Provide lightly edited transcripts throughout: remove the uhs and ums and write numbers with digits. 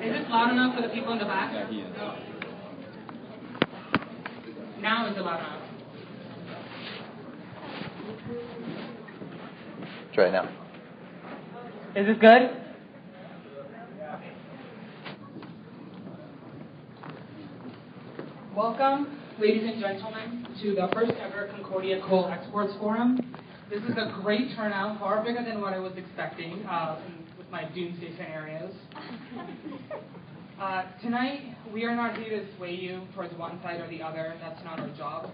Is this loud enough for the people in the back? Yeah, he is. Now is it loud enough? Try it now. Is this good? Welcome, ladies and gentlemen, to the first ever Concordia Coal Exports Forum. This is a great turnout, far bigger than what I was expecting with my doomsday scenarios. Tonight, we are not here to sway you towards one side or the other. That's not our job.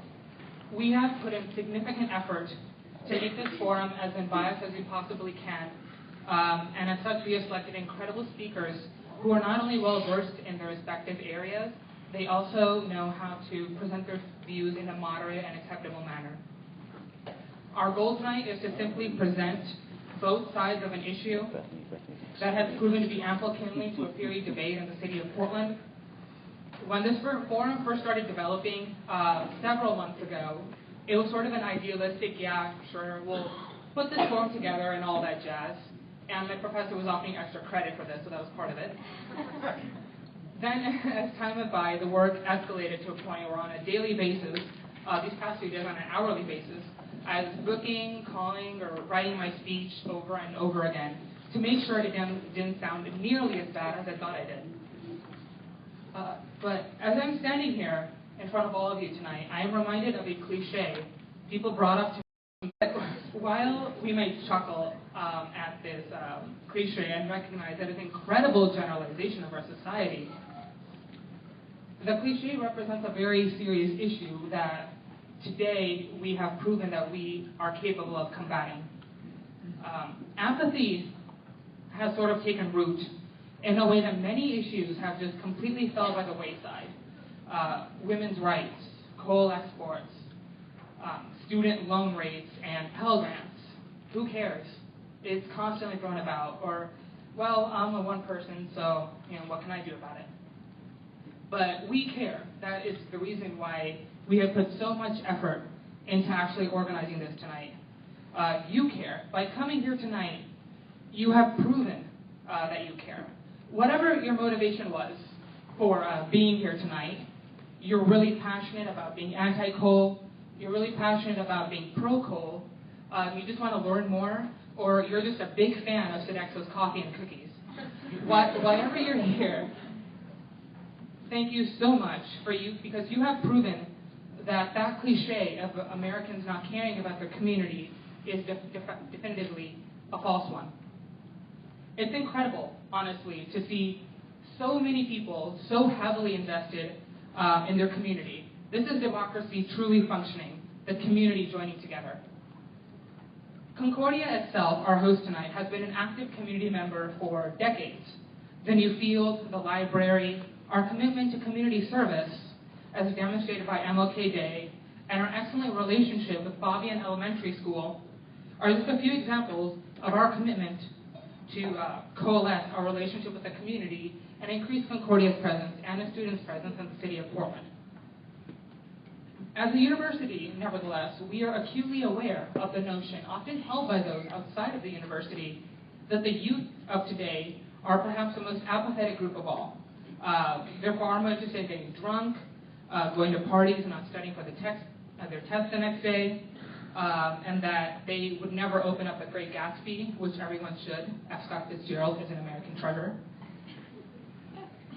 We have put in significant effort to make this forum as unbiased as we possibly can. And as such, we have selected incredible speakers who are not only well-versed in their respective areas, they also know how to present their views in a moderate and acceptable manner. Our goal tonight is to simply present both sides of an issue that has proven to be ample kindling to a fiery debate in the city of Portland. When this forum first started developing several months ago, it was sort of an idealistic, yeah, sure, we'll put this forum together and all that jazz. And my professor was offering extra credit for this, so that was part of it. Then, as time went by, the work escalated to a point where on a daily basis, these past few days on an hourly basis, I was booking, calling, or writing my speech over and over again to make sure it didn't sound nearly as bad as I thought I did. But as I'm standing here in front of all of you tonight, I am reminded of a cliche people brought up to me. While we may chuckle at this cliche and recognize that it's an incredible generalization of our society, the cliche represents a very serious issue that today we have proven that we are capable of combating. Apathy has sort of taken root in a way that many issues have just completely fell by the wayside. Women's rights, coal exports, student loan rates, and Pell Grants. Who cares? It's constantly thrown about. Or, well, I'm a one person, so what can I do about it? But we care. That is the reason why we have put so much effort into actually organizing this tonight. You care. By coming here tonight, you have proven that you care. Whatever your motivation was for being here tonight, you're really passionate about being anti-coal, you're really passionate about being pro-coal, you just want to learn more, or you're just a big fan of Sodexo's coffee and cookies. Whatever you're here, thank you so much for you, because you have proven that cliche of Americans not caring about their community is definitively a false one. It's incredible, honestly, to see so many people so heavily invested in their community. This is democracy truly functioning, the community joining together. Concordia itself, our host tonight, has been an active community member for decades. The new field, the library, our commitment to community service, as demonstrated by MLK Day, and our excellent relationship with Fabian Elementary School are just a few examples of our commitment to coalesce our relationship with the community and increase Concordia's presence and the students' presence in the city of Portland. As a university, nevertheless, we are acutely aware of the notion, often held by those outside of the university, that the youth of today are perhaps the most apathetic group of all. They're far more interested in getting drunk, going to parties and not studying for their test the next day, and that they would never open up The Great Gatsby, which everyone should. F. Scott Fitzgerald is an American treasure.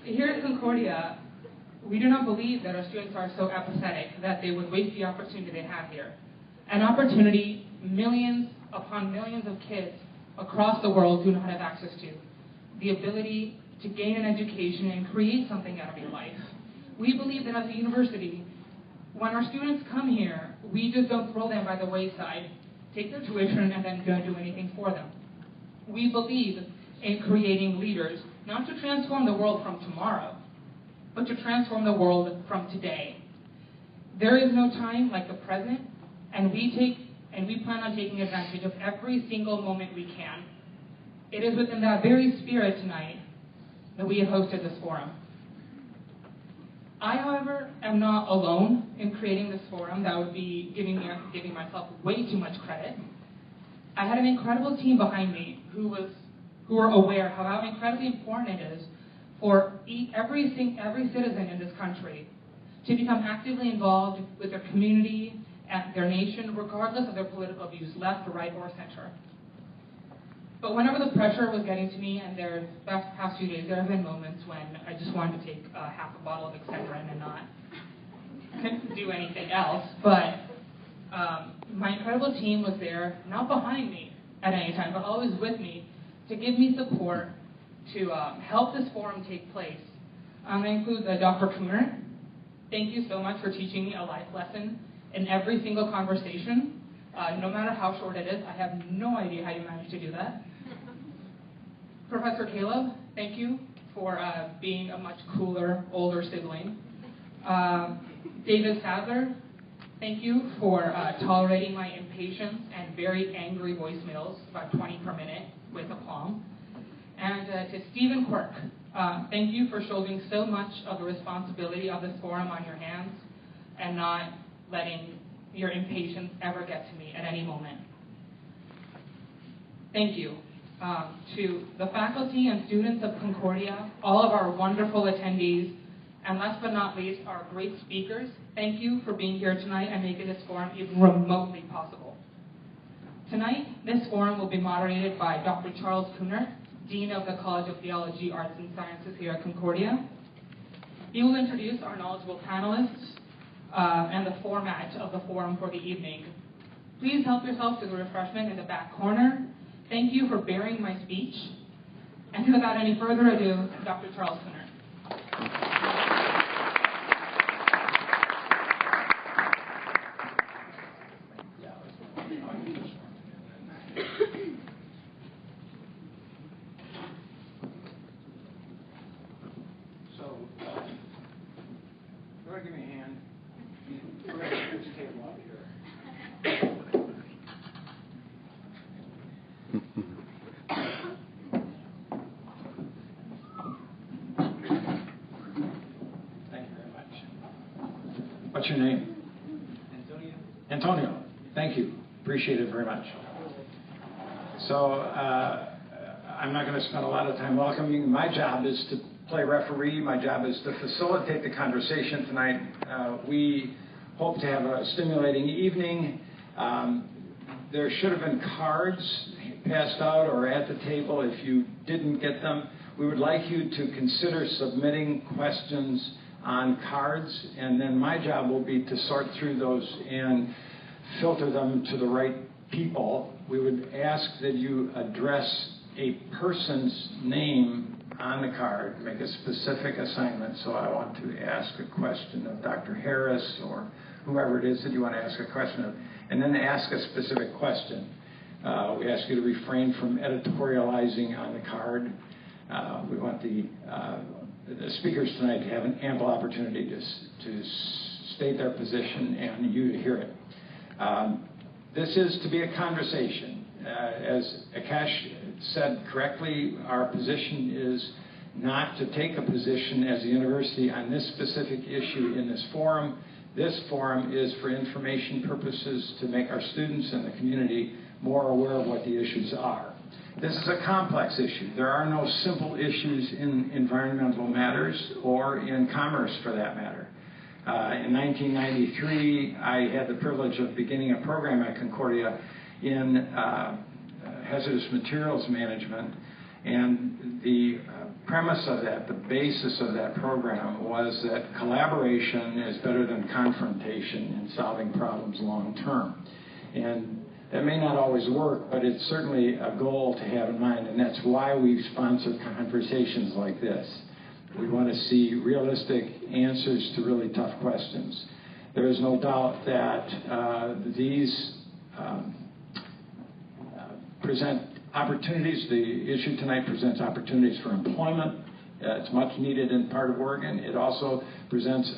Here at Concordia, we do not believe that our students are so apathetic that they would waste the opportunity they have here. An opportunity millions upon millions of kids across the world do not have access to. The ability to gain an education and create something out of your life. We believe that as a university, when our students come here, we just don't throw them by the wayside, take their tuition, and then don't do anything for them. We believe in creating leaders, not to transform the world from tomorrow, but to transform the world from today. There is no time like the present, and we plan on taking advantage of every single moment we can. It is within that very spirit tonight that we have hosted this forum. I, however, am not alone in creating this forum. That would be giving myself way too much credit. I had an incredible team behind me who were aware of how incredibly important it is for every citizen in this country to become actively involved with their community and their nation, regardless of their political views, left, right, or center. But whenever the pressure was getting to me, and the past few days, there have been moments when I just wanted to take half a bottle of Excedrin and not do anything else. But my incredible team was there, not behind me at any time, but always with me, to give me support, to help this forum take place. That includes Dr. Cooner. Thank you so much for teaching me a life lesson in every single conversation. No matter how short it is, I have no idea how you managed to do that. Professor Caleb, thank you for being a much cooler, older sibling. David Sadler, thank you for tolerating my impatience and very angry voicemails, about 20 per minute, with aplomb. And to Stephen Quirk, thank you for shouldering so much of the responsibility of this forum on your hands and not letting your impatience ever get to me at any moment. Thank you to the faculty and students of Concordia, all of our wonderful attendees, and last but not least, our great speakers. Thank you for being here tonight and making this forum even remotely possible. Tonight, this forum will be moderated by Dr. Charles Cooner, Dean of the College of Theology, Arts, and Sciences here at Concordia. He will introduce our knowledgeable panelists and the format of the forum for the evening. Please help yourself to the refreshment in the back corner. Thank you for bearing my speech. And without any further ado, Dr. Charles Cooner. Give me a hand. We're going to put this table out here. Thank you very much. What's your name? Antonio. Antonio. Thank you. Appreciate it very much. So I'm not going to spend a lot of time welcoming. My job is to play referee. My job is to facilitate the conversation tonight. We hope to have a stimulating evening. There should have been cards passed out or at the table. If you didn't get them, we would like you to consider submitting questions on cards, and then my job will be to sort through those and filter them to the right people. We would ask that you address a person's name on the card, make a specific assignment. So I want to ask a question of Dr. Harris or whoever it is that you want to ask a question of, and then ask a specific question. We ask you to refrain from editorializing on the card. We want the speakers tonight to have an ample opportunity to state their position and you to hear it. This is to be a conversation. As Akash said correctly, our position is not to take a position as a university on this specific issue in this forum. This forum is for information purposes to make our students and the community more aware of what the issues are. This is a complex issue. There are no simple issues in environmental matters or in commerce for that matter. In 1993, I had the privilege of beginning a program at Concordia in hazardous materials management, and the premise of that, the basis of that program, was that collaboration is better than confrontation in solving problems long term. And that may not always work, but it's certainly a goal to have in mind, and that's why we sponsor conversations like this. We want to see realistic answers to really tough questions. There is no doubt that these present opportunities. The issue tonight presents opportunities for employment. It's much needed in part of Oregon. It also presents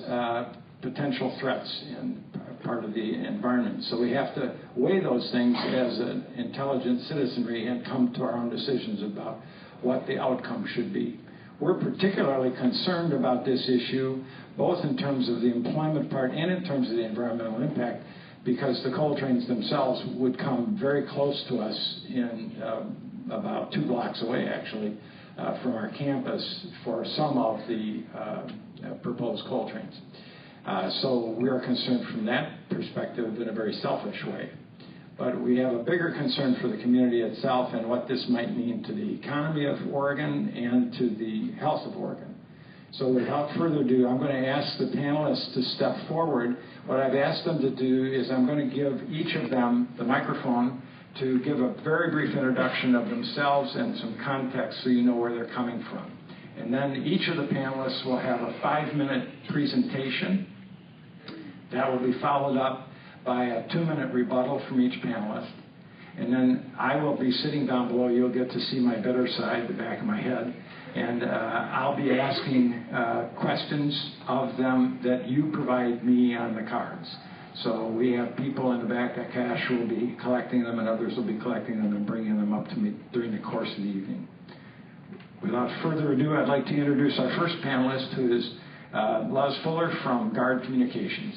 potential threats in part of the environment. So we have to weigh those things as an intelligent citizenry and come to our own decisions about what the outcome should be. We're particularly concerned about this issue, both in terms of the employment part and in terms of the environmental impact, because the coal trains themselves would come very close to us in about 2 blocks away, actually, from our campus for some of the proposed coal trains. So we are concerned from that perspective in a very selfish way. But we have a bigger concern for the community itself and what this might mean to the economy of Oregon and to the health of Oregon. So without further ado, I'm going to ask the panelists to step forward. What I've asked them to do is I'm going to give each of them the microphone to give a very brief introduction of themselves and some context so you know where they're coming from. And then each of the panelists will have a 5-minute presentation. That will be followed up by a 2-minute rebuttal from each panelist. And then I will be sitting down below. You'll get to see my better side, the back of my head. And I'll be asking questions of them that you provide me on the cards. So we have people in the back at cash who will be collecting them, and others will be collecting them and bringing them up to me during the course of the evening. Without further ado, I'd like to introduce our first panelist, who is Liz Fuller from Guard Communications.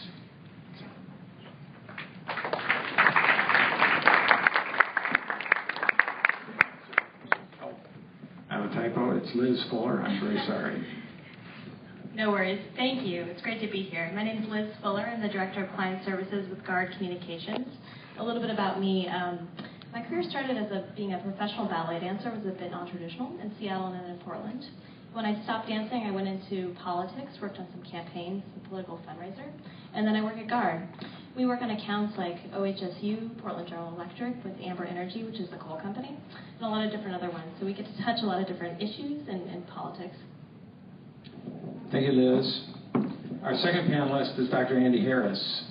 It's Liz Fuller. I'm very sorry. No worries. Thank you. It's great to be here. My name is Liz Fuller. I'm the Director of Client Services with Guard Communications. A little bit about me. My career started as being a professional ballet dancer. It was a bit non-traditional in Seattle and then in Portland. When I stopped dancing, I went into politics, worked on some campaigns, some political fundraiser, and then I work at Guard. We work on accounts like OHSU, Portland General Electric, with Amber Energy, which is the coal company, and a lot of different other ones. So we get to touch a lot of different issues in politics. Thank you, Liz. Our second panelist is Dr. Andy Harris.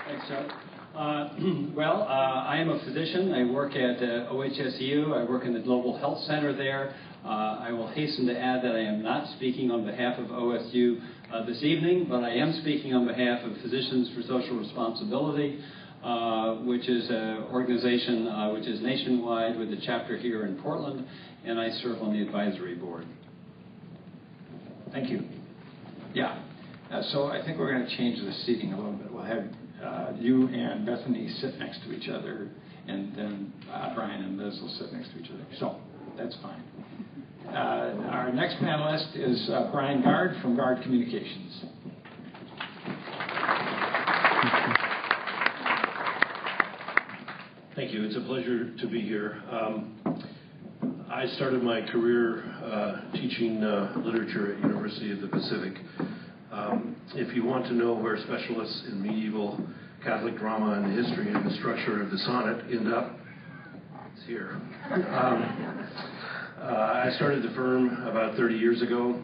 Thanks, Chuck. I am a physician. I work at OHSU. I work in the Global Health Center there. I will hasten to add that I am not speaking on behalf of OSU this evening, but I am speaking on behalf of Physicians for Social Responsibility, which is an organization which is nationwide with a chapter here in Portland, and I serve on the advisory board. Thank you. Yeah. So I think we're going to change the seating a little bit. We'll have you and Bethany sit next to each other, and then Brian and Liz will sit next to each other. So that's fine. Our next panelist is Brian Guard from Guard Communications. Thank you. It's a pleasure to be here. I started my career teaching literature at University of the Pacific. If you want to know where specialists in medieval Catholic drama and the history and the structure of the sonnet end up, it's here. I started the firm about 30 years ago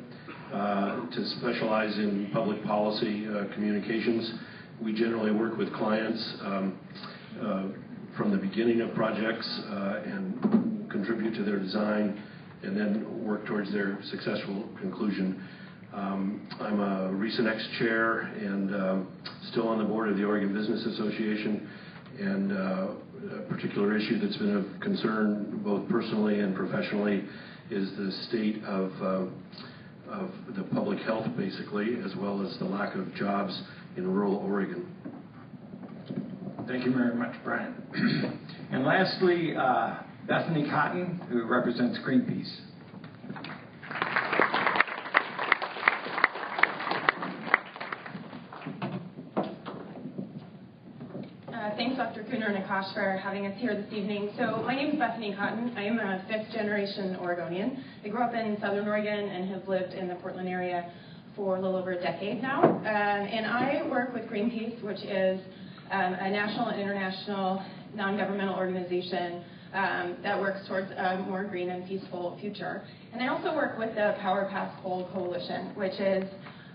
to specialize in public policy communications. We generally work with clients from the beginning of projects and contribute to their design and then work towards their successful conclusion. I'm a recent ex-chair and still on the board of the Oregon Business Association, and a particular issue that's been of concern both personally and professionally is the state of the public health, basically, as well as the lack of jobs in rural Oregon. Thank you very much, Brian. And lastly, Bethany Cotton, who represents Greenpeace. Thanks, Dr. Kuhner and Akash, for having us here this evening. So my name is Bethany Cotton. I am a fifth-generation Oregonian. I grew up in Southern Oregon and have lived in the Portland area for a little over a decade now. And I work with Greenpeace, which is a national and international non-governmental organization that works towards a more green and peaceful future. And I also work with the Power Past Coal Coalition, which is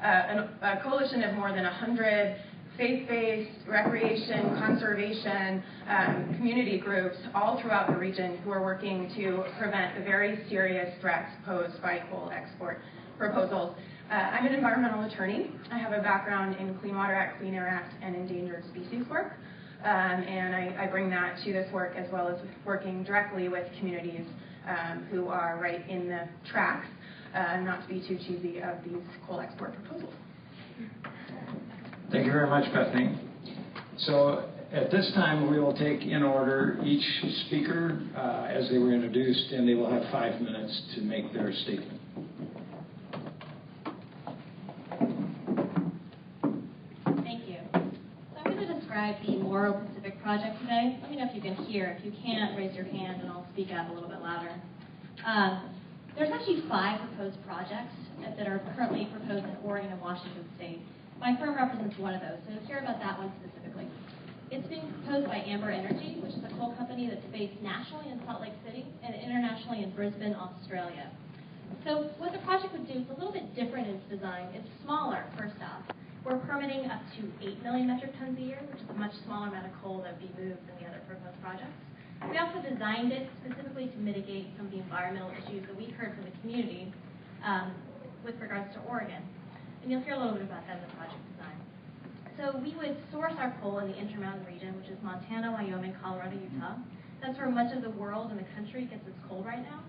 a coalition of more than 100 faith-based, recreation, conservation, community groups all throughout the region who are working to prevent the very serious threats posed by coal export proposals. I'm an environmental attorney. I have a background in Clean Water Act, Clean Air Act, and endangered species work. And I bring that to this work as well as working directly with communities who are right in the tracks, not to be too cheesy, of these coal export proposals. Thank you very much, Bethany. So At this time, we will take in order each speaker as they were introduced, and they will have 5 minutes to make their statement. Thank you. So I'm going to describe the Morrow Pacific project today. Let me know if you can hear. If you can't, raise your hand and I'll speak out a little bit louder. There's actually 5 proposed projects that are currently proposed in Oregon and Washington State. My firm represents one of those, so hear about that one specifically. It's being proposed by Amber Energy, which is a coal company that's based nationally in Salt Lake City and internationally in Brisbane, Australia. So what the project would do is a little bit different in its design. It's smaller, first off. We're permitting up to 8 million metric tons a year, which is a much smaller amount of coal that would be moved than the other proposed projects. We also designed it specifically to mitigate some of the environmental issues that we heard from the community with regards to Oregon. And you'll hear a little bit about that in the project design. So we would source our coal in the Intermountain region, which is Montana, Wyoming, Colorado, Utah. That's where much of the world and the country gets its coal right now.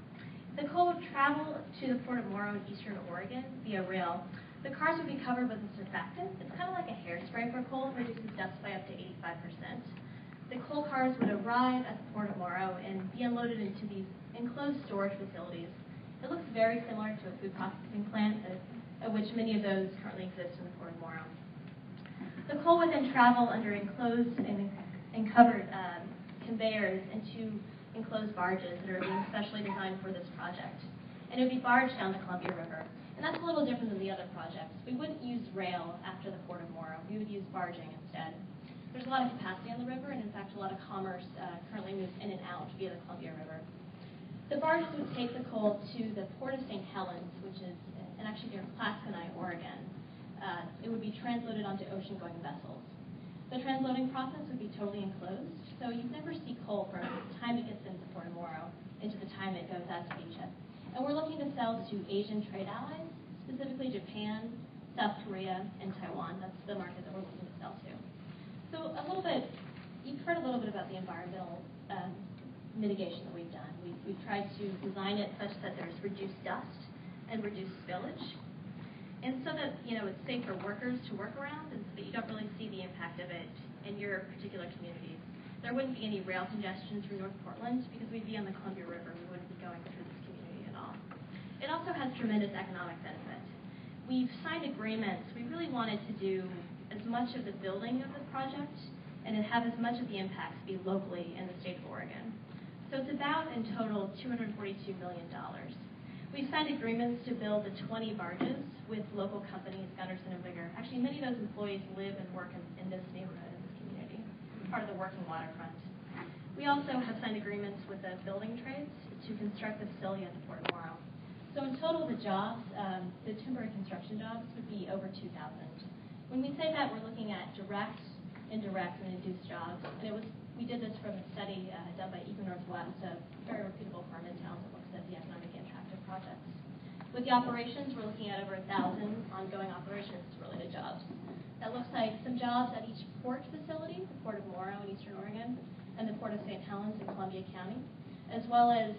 The coal would travel to the Port of Morrow in eastern Oregon via rail. The cars would be covered with a surfactant. It's kind of like a hairspray for coal. It reduces dust by up to 85%. The coal cars would arrive at the Port of Morrow and be unloaded into these enclosed storage facilities. It looks very similar to a food processing plant, of which many of those currently exist in the Port of Morrow. The coal would then travel under enclosed and covered conveyors into enclosed barges that are being specially designed for this project. And it would be barged down the Columbia River. And that's a little different than the other projects. We wouldn't use rail after the Port of Morrow. We would use barging instead. There's a lot of capacity on the river, and in fact, a lot of commerce currently moves in and out via the Columbia River. The barges would take the coal to the Port of St. Helens, which is actually near Clastonite, Oregon. It would be transloaded onto ocean-going vessels. The transloading process would be totally enclosed, so you'd never see coal from the time it gets into Port of Morrow into the time it goes out to Asia. And we're looking to sell to Asian trade allies, specifically Japan, South Korea, and Taiwan. That's the market that we're looking to sell to. So a little bit, you've heard a little bit about the environmental mitigation that we've done. We've tried to design it such that there's reduced dust and reduced spillage, and so that it's safe for workers to work around, and so that you don't really see the impact of it in your particular communities. There wouldn't be any rail congestion through North Portland because we'd be on the Columbia River. We wouldn't be going through this community at all. It also has tremendous economic benefit. We've signed agreements. We really wanted to do as much of the building of the project and to have as much of the impacts be locally in the state of Oregon. So it's about, in total, $242 million. We've signed agreements to build the 20 barges with local companies, Gunderson and Bigger. Actually, many of those employees live and work in this neighborhood, in this community, part of the working waterfront. We also have signed agreements with the building trades to construct the facility at the Port of Morrow. So in total, the jobs, the temporary construction jobs, would be over 2,000. When we say that, we're looking at direct, indirect, and induced jobs. And we did this from a study done by Eco Northwest, a very reputable firm in town that looks at the economic impact of projects. With the operations, we're looking at over 1,000 ongoing operations-related jobs. That looks like some jobs at each port facility, the Port of Morrow in eastern Oregon, and the Port of St. Helens in Columbia County, as well as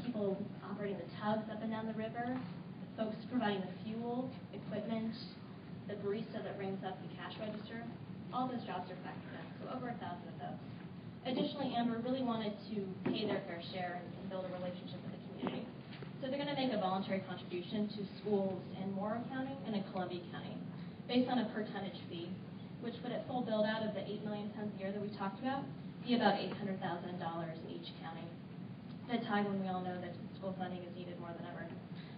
people operating the tugs up and down the river, folks providing the fuel, equipment, the barista that rings up the cash register. All those jobs are factored in, so over 1,000 of those. Additionally, Amber really wanted to pay their fair share and build a relationship with the community. So they're going to make a voluntary contribution to schools in Morrow County and in Columbia County based on a per tonnage fee, which would at full build out of the 8 million tons a year that we talked about, be about $800,000 in each county at a time when we all know that school funding is needed more than ever.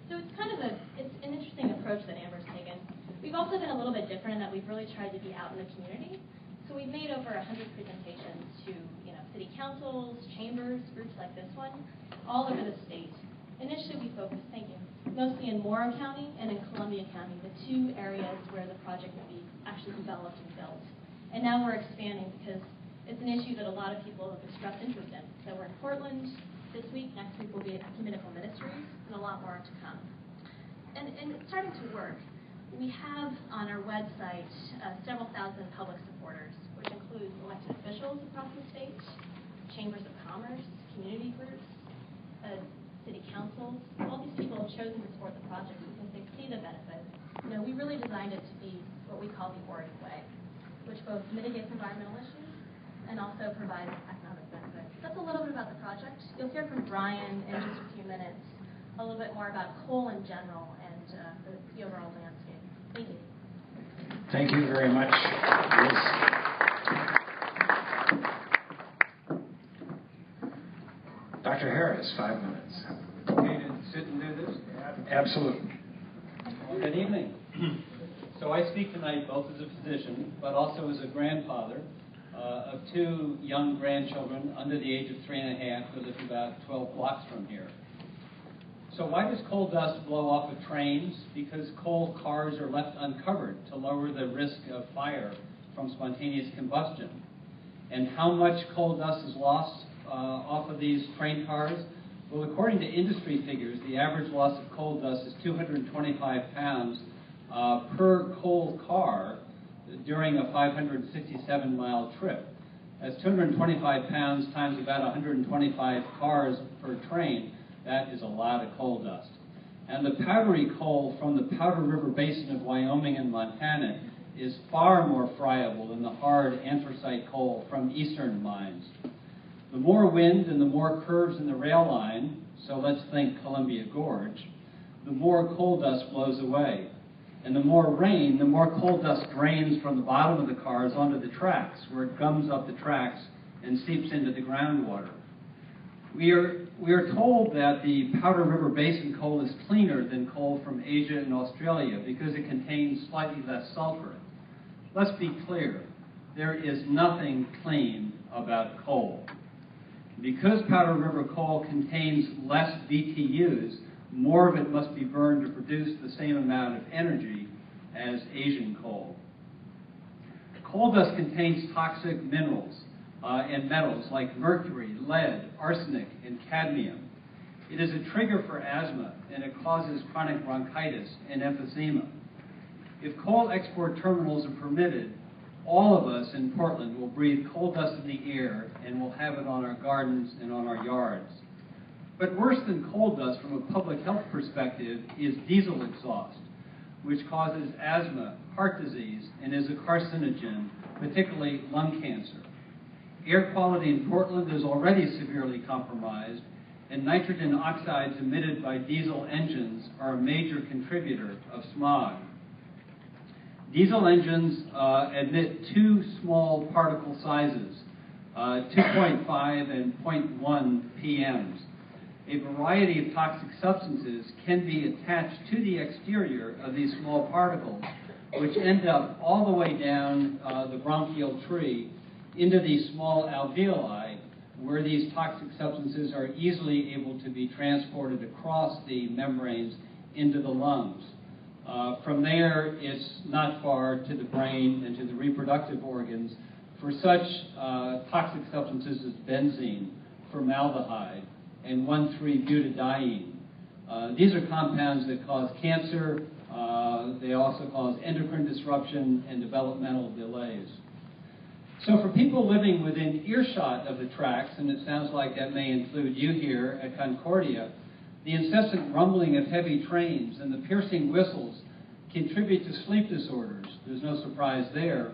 So it's it's an interesting approach that Amber's taken. We've also been a little bit different in that we've really tried to be out in the community. So we've made over 100 presentations to city councils, chambers, groups like this one, all over the state. Initially we focused, mostly in Morrow County and in Columbia County, the 2 areas where the project will be actually developed and built. And now we're expanding because it's an issue that a lot of people have expressed interest in. So we're in Portland this week, next week we'll be at Ecumenical Ministries, and a lot more to come. And it's starting to work. We have on our website several thousand public supporters, which include elected officials across the state, chambers of commerce, community groups, city councils. All these people have chosen to support the project because they see the benefits. We really designed it to be what we call the Oregon way. which both mitigates environmental issues and also provides economic benefits. That's a little bit about the project. You'll hear from Brian in just a few minutes a little bit more about coal in general and the overall landscape. Thank you. Thank you very much, Liz. Dr. Harris, 5 minutes. Okay to sit and do this? Absolutely. Well, good evening. So I speak tonight both as a physician, but also as a grandfather of 2 young grandchildren under the age of 3.5 who live about 12 blocks from here. So why does coal dust blow off of trains? Because coal cars are left uncovered to lower the risk of fire from spontaneous combustion. And how much coal dust is lost off of these train cars? Well, according to industry figures, the average loss of coal dust is 225 pounds per coal car during a 567-mile trip. That's 225 pounds times about 125 cars per train. That is a lot of coal dust. And the powdery coal from the Powder River Basin of Wyoming and Montana is far more friable than the hard anthracite coal from eastern mines. The more wind and the more curves in the rail line, so let's think Columbia Gorge, the more coal dust blows away. And the more rain, the more coal dust drains from the bottom of the cars onto the tracks, where it gums up the tracks and seeps into the groundwater. We are told that the Powder River Basin coal is cleaner than coal from Asia and Australia because it contains slightly less sulfur. Let's be clear, there is nothing clean about coal. Because Powder River coal contains less BTUs, more of it must be burned to produce the same amount of energy as Asian coal. Coal dust contains toxic minerals and metals like mercury, lead, arsenic, and cadmium. It is a trigger for asthma, and it causes chronic bronchitis and emphysema. If coal export terminals are permitted, all of us in Portland will breathe coal dust in the air and will have it on our gardens and on our yards. But worse than coal dust from a public health perspective is diesel exhaust, which causes asthma, heart disease, and is a carcinogen, particularly lung cancer. Air quality in Portland is already severely compromised, and nitrogen oxides emitted by diesel engines are a major contributor of smog. Diesel engines emit 2 small particle sizes, 2.5 and 0.1 PMs. A variety of toxic substances can be attached to the exterior of these small particles, which end up all the way down the bronchial tree into these small alveoli, where these toxic substances are easily able to be transported across the membranes into the lungs. From there, it's not far to the brain and to the reproductive organs for such toxic substances as benzene, formaldehyde, and 1,3-butadiene. These are compounds that cause cancer. They also cause endocrine disruption and developmental delays. So for people living within earshot of the tracks, and it sounds like that may include you here at Concordia, the incessant rumbling of heavy trains and the piercing whistles contribute to sleep disorders. There's no surprise there,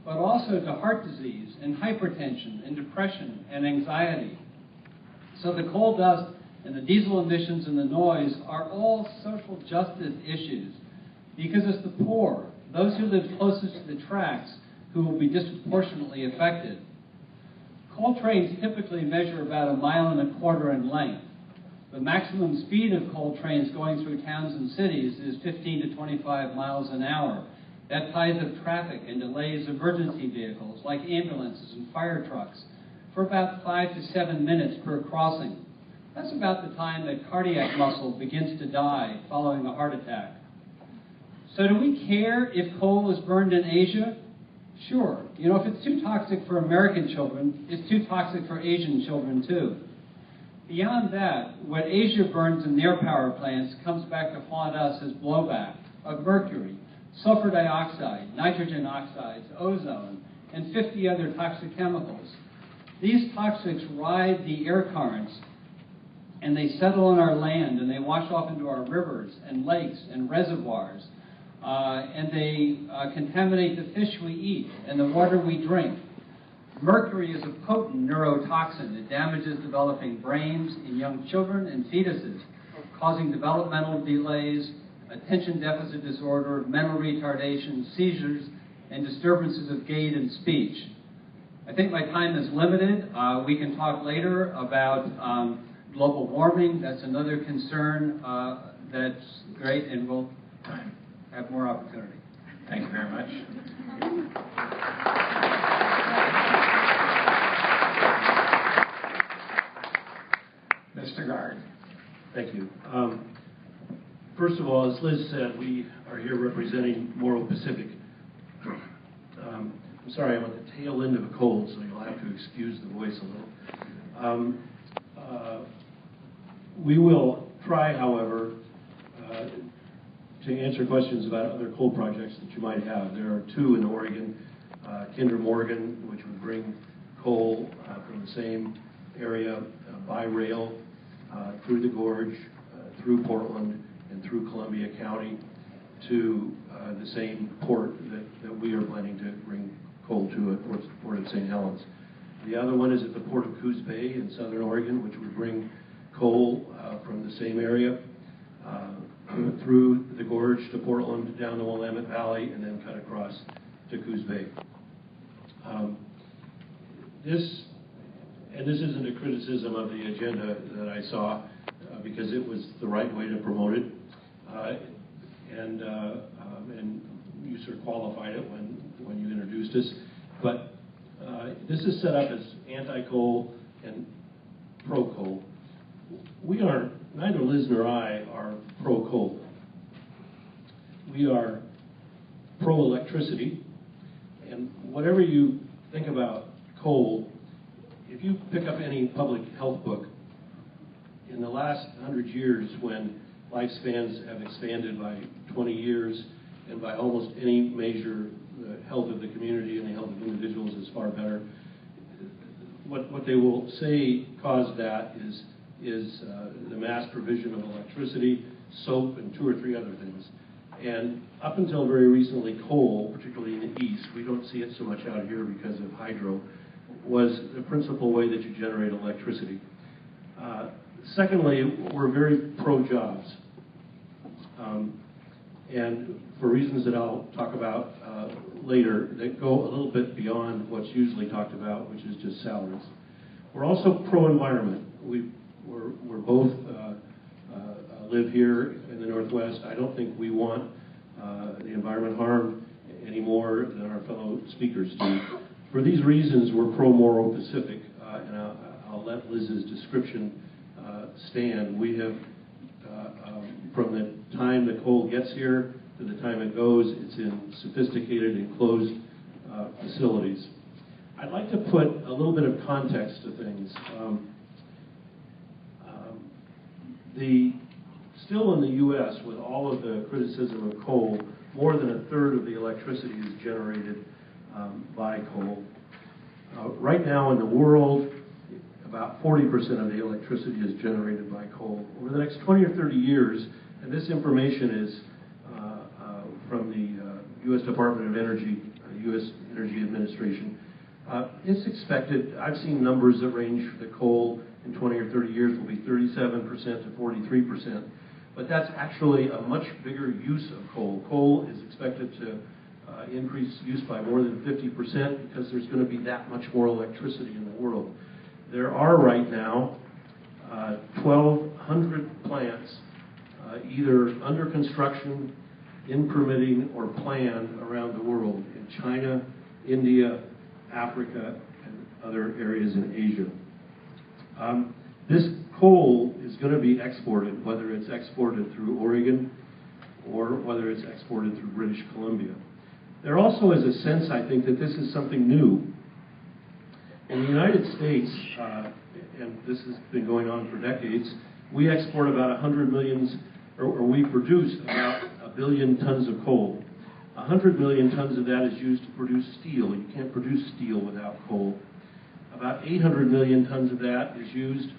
but also to heart disease and hypertension and depression and anxiety. So the coal dust and the diesel emissions and the noise are all social justice issues because it's the poor, those who live closest to the tracks, who will be disproportionately affected. Coal trains typically measure about 1.25 miles in length. The maximum speed of coal trains going through towns and cities is 15 to 25 miles an hour. That ties up traffic and delays emergency vehicles like ambulances and fire trucks for about 5 to 7 minutes per crossing. That's about the time that cardiac muscle begins to die following a heart attack. So do we care if coal is burned in Asia? Sure. You know, if it's too toxic for American children, it's too toxic for Asian children too. Beyond that, what Asia burns in their power plants comes back to haunt us as blowback of mercury, sulfur dioxide, nitrogen oxides, ozone, and 50 other toxic chemicals. These toxics ride the air currents, and they settle on our land, and they wash off into our rivers and lakes and reservoirs. and they contaminate the fish we eat and the water we drink. Mercury is a potent neurotoxin that damages developing brains in young children and fetuses, causing developmental delays, attention deficit disorder, mental retardation, seizures, and disturbances of gait and speech. I think my time is limited. We can talk later about global warming. That's another concern that's great, and we'll have more opportunity. Thank you very much. Mr. Guard. Thank you. First of all, as Liz said, we are here representing Morrow Pacific. I'm sorry, I'm at the tail end of a cold, so you'll have to excuse the voice a little. We will try, however, to answer questions about other coal projects that you might have. There are two in Oregon, Kinder Morgan, which would bring coal from the same area by rail through the gorge, through Portland, and through Columbia County to the same port that we are planning to bring coal to at Port of St. Helens. The other one is at the Port of Coos Bay in southern Oregon, which would bring coal from the same area through the gorge to Portland, down the Willamette Valley, and then cut across to Coos Bay. This isn't a criticism of the agenda that I saw, because it was the right way to promote it, and you sort of qualified it when you introduced us. But this is set up as anti-coal and pro-coal. We are, neither Liz nor I are pro-coal. We are pro-electricity, and whatever you think about coal, if you pick up any public health book, in the last 100 years, when lifespans have expanded by 20 years, and by almost any measure, the health of the community and the health of individuals is far better, what they will say caused that is the mass provision of electricity, soap, and 2 or 3 other things. And up until very recently, coal, particularly in the east, we don't see it so much out here because of hydro, was the principal way that you generate electricity. Secondly, we're very pro-jobs. And for reasons that I'll talk about later, that go a little bit beyond what's usually talked about, which is just salaries. We're also pro-environment. We're both live here in the Northwest. I don't think we want the environment harmed any more than our fellow speakers do. For these reasons, we're pro-Morrow Pacific, and I'll let Liz's description stand. We have, from the time the coal gets here to the time it goes, it's in sophisticated enclosed facilities. I'd like to put a little bit of context to things. Still in the U.S., with all of the criticism of coal, more than 1/3 of the electricity is generated by coal. Right now in the world, about 40% of the electricity is generated by coal. Over the next 20 or 30 years, and this information is from the U.S. Department of Energy, U.S. Energy Administration, it's expected, I've seen numbers that range for the coal in 20 or 30 years will be 37% to 43%, but that's actually a much bigger use of coal. Coal is expected to increase use by more than 50% because there's going to be that much more electricity in the world. There are right now 1,200 plants either under construction, in permitting, or planned around the world in China, India, Africa, and other areas in Asia. This coal is going to be exported, whether it's exported through Oregon or whether it's exported through British Columbia. There also is a sense, I think, that this is something new. In the United States, and this has been going on for decades, we export about 100 million, or we produce about 1 billion tons of coal. 100 million tons of that is used to produce steel. You can't produce steel without coal. About 800 million tons of that is used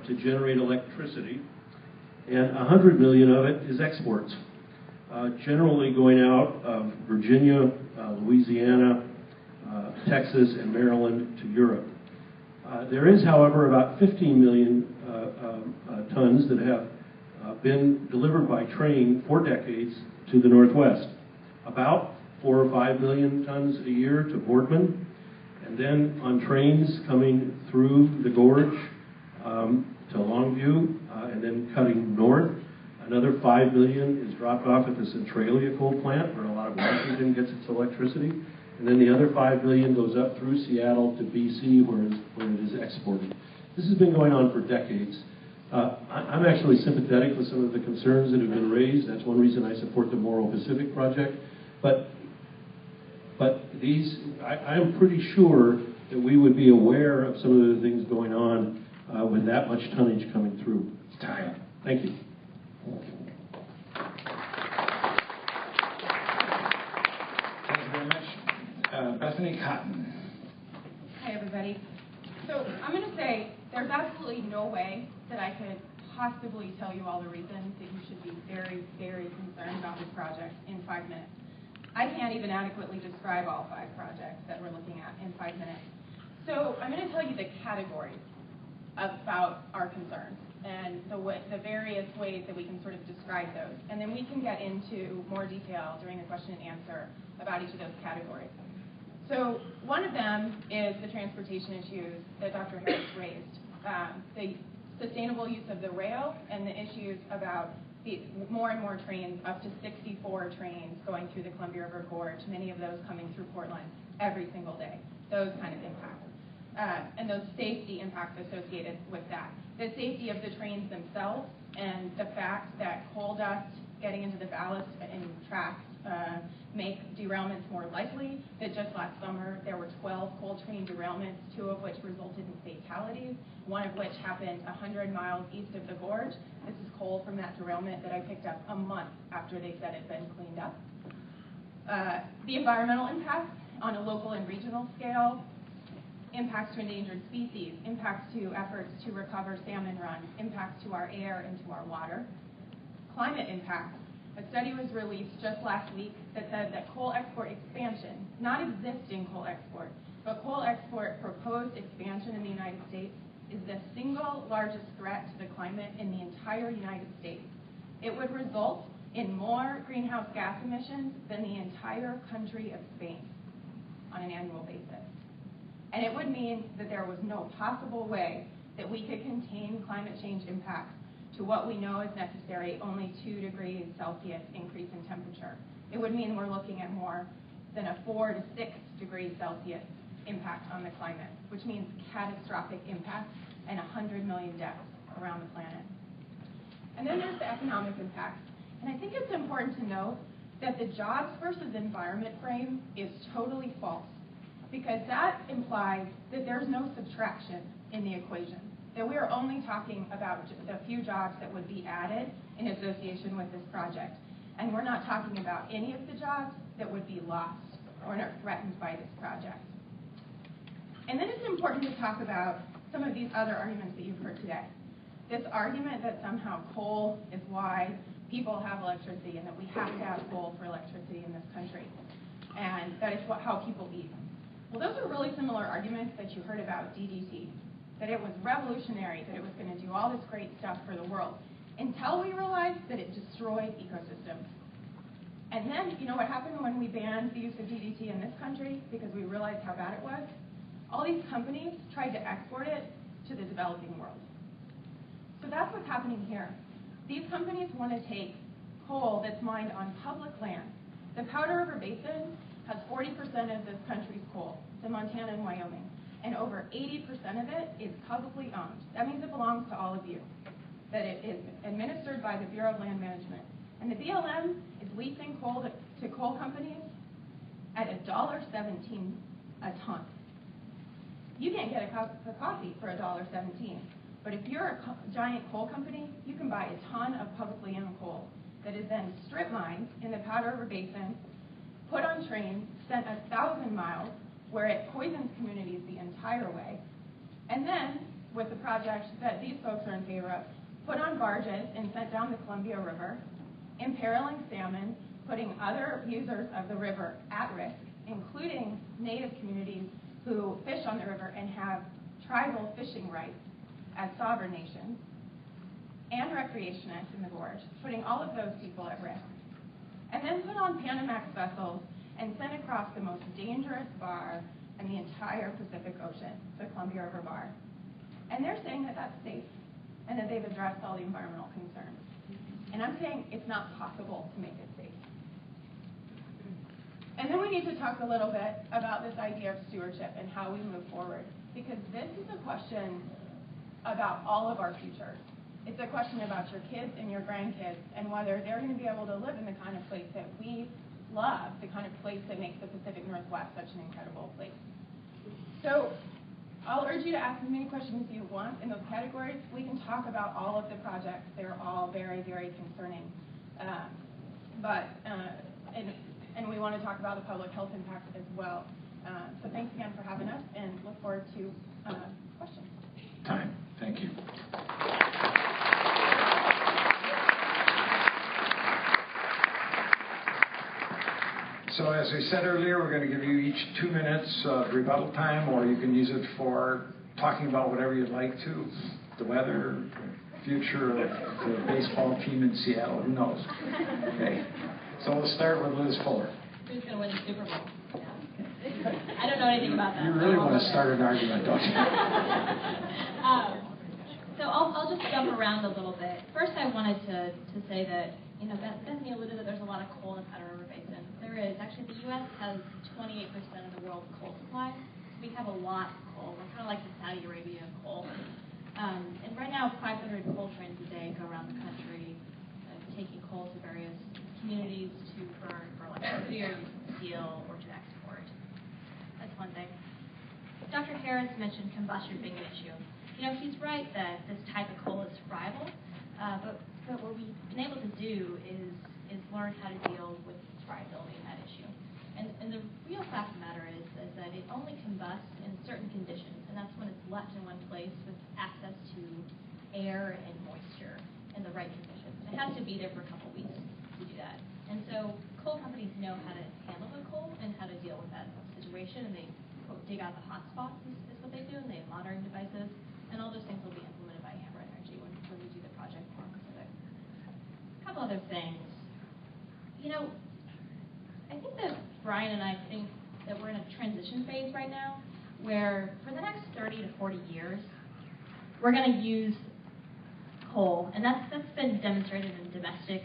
to generate electricity, and 100 million of it is exports. generally going out of Virginia, Louisiana, Texas, and Maryland to Europe. There is, however, about 15 million tons that have been delivered by train for decades to the Northwest. About 4 or 5 million tons a year to Boardman, and then on trains coming through the gorge to Longview, and then cutting north. Another 5 million is dropped off at the Centralia coal plant, where a lot of Washington gets its electricity. And then the other 5 million goes up through Seattle to BC, where it is exported. This has been going on for decades. I'm actually sympathetic with some of the concerns that have been raised. That's one reason I support the Morrow Pacific project. But I'm pretty sure that we would be aware of some of the things going on with that much tonnage coming through. Time. Thank you. Thank you very much. Bethany Cotton. Hi, everybody. So I'm going to say there's absolutely no way that I could possibly tell you all the reasons that you should be very, very concerned about this project in 5 minutes. I can't even adequately describe all 5 projects that we're looking at in 5 minutes. So I'm going to tell you the categories about our concerns and the various ways that we can sort of describe those. And then we can get into more detail during the question and answer about each of those categories. So one of them is the transportation issues that Dr. Harris raised. The sustainable use of the rail and the issues about more and more trains, up to 64 trains going through the Columbia River Gorge, many of those coming through Portland every single day, those kind of impacts. And those safety impacts associated with that. The safety of the trains themselves and the fact that coal dust getting into the ballast and tracks make derailments more likely. That just last summer there were 12 coal train derailments, 2 of which resulted in fatalities, one of which happened 100 miles east of the gorge. This is coal from that derailment that I picked up a month after they said it had been cleaned up. The environmental impacts on a local and regional scale, impacts to endangered species, impacts to efforts to recover salmon run, impacts to our air and to our water. Climate impacts. A study was released just last week that said that coal export expansion, not existing coal export, but coal export proposed expansion in the United States, is the single largest threat to the climate in the entire United States. It would result in more greenhouse gas emissions than the entire country of Spain on an annual basis. And it would mean that there was no possible way that we could contain climate change impacts to what we know is necessary, only 2 degrees Celsius increase in temperature. It would mean we're looking at more than a 4 to 6 degrees Celsius impact on the climate, which means catastrophic impacts and 100 million deaths around the planet. And then there's the economic impacts. And I think it's important to note that the jobs versus environment frame is totally false, because that implies that there's no subtraction in the equation, that we are only talking about the few jobs that would be added in association with this project. And we're not talking about any of the jobs that would be lost or are threatened by this project. And then it's important to talk about some of these other arguments that you've heard today. This argument that somehow coal is why people have electricity and that we have to have coal for electricity in this country, and that it's how people eat. Well, those are really similar arguments that you heard about DDT, that it was revolutionary, that it was going to do all this great stuff for the world, until we realized that it destroyed ecosystems. And then, you know what happened when we banned the use of DDT in this country, because we realized how bad it was? All these companies tried to export it to the developing world. So that's what's happening here. These companies want to take coal that's mined on public land. The Powder River Basin has 40% of this country's coal. It's in Montana and Wyoming. And over 80% of it is publicly owned. That means it belongs to all of you, that it is administered by the Bureau of Land Management. And the BLM is leasing coal to coal companies at $1.17 a ton. You can't get a cup of coffee for $1.17. But if you're a giant coal company, you can buy a ton of publicly owned coal that is then strip mined in the Powder River Basin, put on trains, sent 1,000 miles, where it poisons communities the entire way, and then, with the project that these folks are in favor of, put on barges and sent down the Columbia River, imperiling salmon, putting other users of the river at risk, including native communities who fish on the river and have tribal fishing rights as sovereign nations, and recreationists in the gorge, putting all of those people at risk. And then put on Panamax vessels and sent across the most dangerous bar in the entire Pacific Ocean, the Columbia River Bar. And they're saying that that's safe and that they've addressed all the environmental concerns. And I'm saying it's not possible to make it safe. And then we need to talk a little bit about this idea of stewardship and how we move forward, because this is a question about all of our futures. It's a question about your kids and your grandkids and whether they're going to be able to live in the kind of place that we love, the kind of place that makes the Pacific Northwest such an incredible place. So I'll urge you to ask as many questions as you want in those categories. We can talk about all of the projects. They're all very, very concerning. And we want to talk about the public health impact as well. So thanks again for having us, and look forward to questions. Time. Thank you. So as we said earlier, we're going to give you each 2 minutes of rebuttal time, or you can use it for talking about whatever you'd like to. The weather, future of the baseball team in Seattle, who knows? Okay. So we'll start with Liz Fuller. Who's going to win the Super Bowl? I don't know anything about that. You really want to start an argument, don't you? So I'll just jump around a little bit. First, I wanted to say that, Bethany alluded that there's a lot of coal in the Powder River Basin. There is. Actually, the U.S. has 28% of the world's coal supply. So we have a lot of coal. We're kind of like the Saudi Arabia of coal. And right now, 500 coal trains a day go around the country, taking coal to various communities to burn for electricity or use steel or to export. That's one thing. Dr. Harris mentioned combustion being an issue. He's right that this type of coal is friable, but what we've been able to do is learn how to deal with friability in that issue. And the real fact of the matter is that it only combusts in certain conditions, and that's when it's left in one place with access to air and moisture in the right conditions. It has to be there for a couple weeks to do that. And so coal companies know how to handle the coal and how to deal with that situation, and they dig out the hot spots is what they do, and they have monitoring devices, and all those things will be implemented by Amber Energy when we do the project more specific. A couple other things. I think that Brian and I think that we're in a transition phase right now where for the next 30 to 40 years, we're going to use coal, and that's been demonstrated in domestic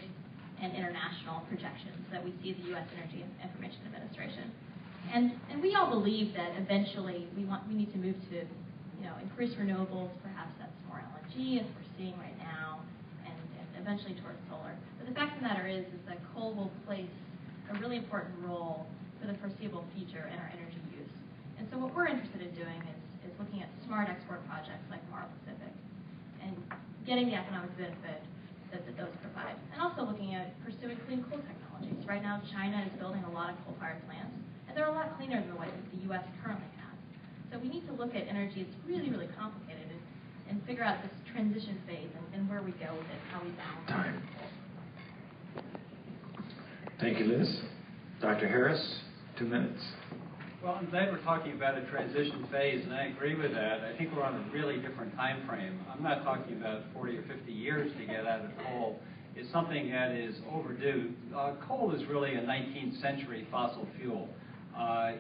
and international projections that we see at the U.S. Energy Information Administration. And we all believe that eventually we need to move to increase renewables. Perhaps that's more LNG, as we're seeing right now, and eventually towards solar. But the fact of the matter is that coal will place a really important role for the foreseeable future in our energy use. And so what we're interested in doing is looking at smart export projects like Mara Pacific and getting the economic benefit that those provide. And also looking at pursuing clean coal technologies. Right now, China is building a lot of coal-fired plants, and they're a lot cleaner than the way that the U.S. currently has. So we need to look at energy. It's really, really complicated, and figure out this transition phase and where we go with it, how we balance Time. it. Thank you, Liz. Dr. Harris, 2 minutes. Well, I'm glad we're talking about a transition phase, and I agree with that. I think we're on a really different time frame. I'm not talking about 40 or 50 years to get out of coal. It's something that is overdue. Coal is really a 19th century fossil fuel.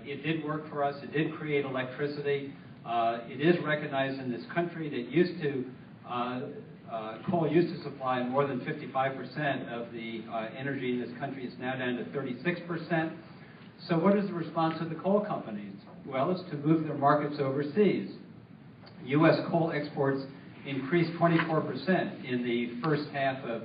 It did work for us. It did create electricity. It is recognized in this country that coal used to supply more than 55% of the energy in this country. It's now down to 36%. So what is the response of the coal companies? Well, it's to move their markets overseas. U.S. coal exports increased 24% in the first half of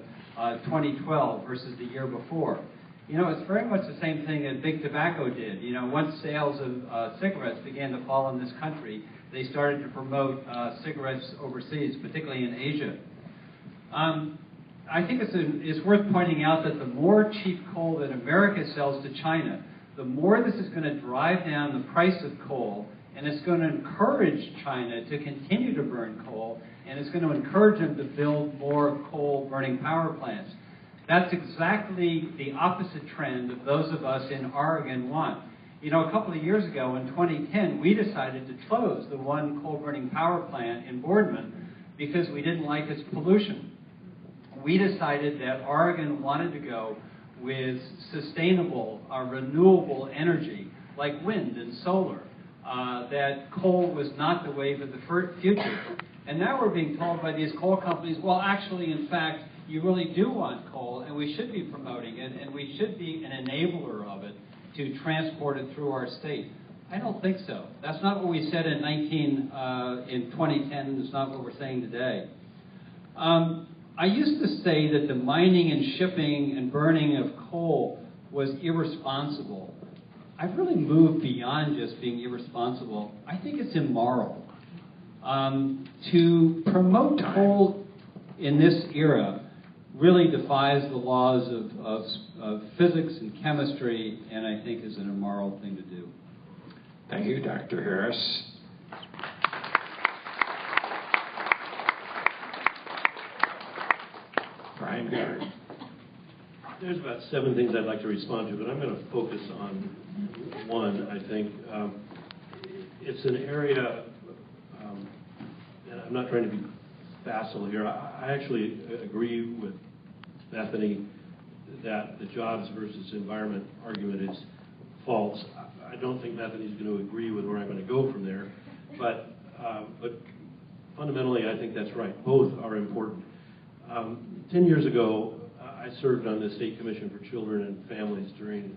2012 versus the year before. It's very much the same thing that big tobacco did. Once sales of cigarettes began to fall in this country, they started to promote cigarettes overseas, particularly in Asia. I think it's worth pointing out that the more cheap coal that America sells to China, the more this is going to drive down the price of coal, and it's going to encourage China to continue to burn coal, and it's going to encourage them to build more coal-burning power plants. That's exactly the opposite trend that those of us in Oregon want. You know, a couple of years ago, in 2010, we decided to close the one coal-burning power plant in Boardman because we didn't like its pollution. We decided that Oregon wanted to go with sustainable, renewable energy like wind and solar, that coal was not the wave of the future. And now we're being told by these coal companies, well, actually, in fact, you really do want coal, and we should be promoting it, and we should be an enabler of it to transport it through our state. I don't think so. That's not what we said in 2010, and it's not what we're saying today. I used to say that the mining and shipping and burning of coal was irresponsible. I've really moved beyond just being irresponsible. I think it's immoral. To promote coal in this era really defies the laws of physics and chemistry, and I think is an immoral thing to do. Thank you, Dr. Harris. Brian Gard. There's about 7 things I'd like to respond to, but I'm going to focus on one, I think. It's an area, and I'm not trying to be facile here. I actually agree with Bethany that the jobs versus environment argument is false. I don't think Bethany's going to agree with where I'm going to go from there, but fundamentally I think that's right. Both are important. 10 years ago, I served on the State Commission for Children and Families during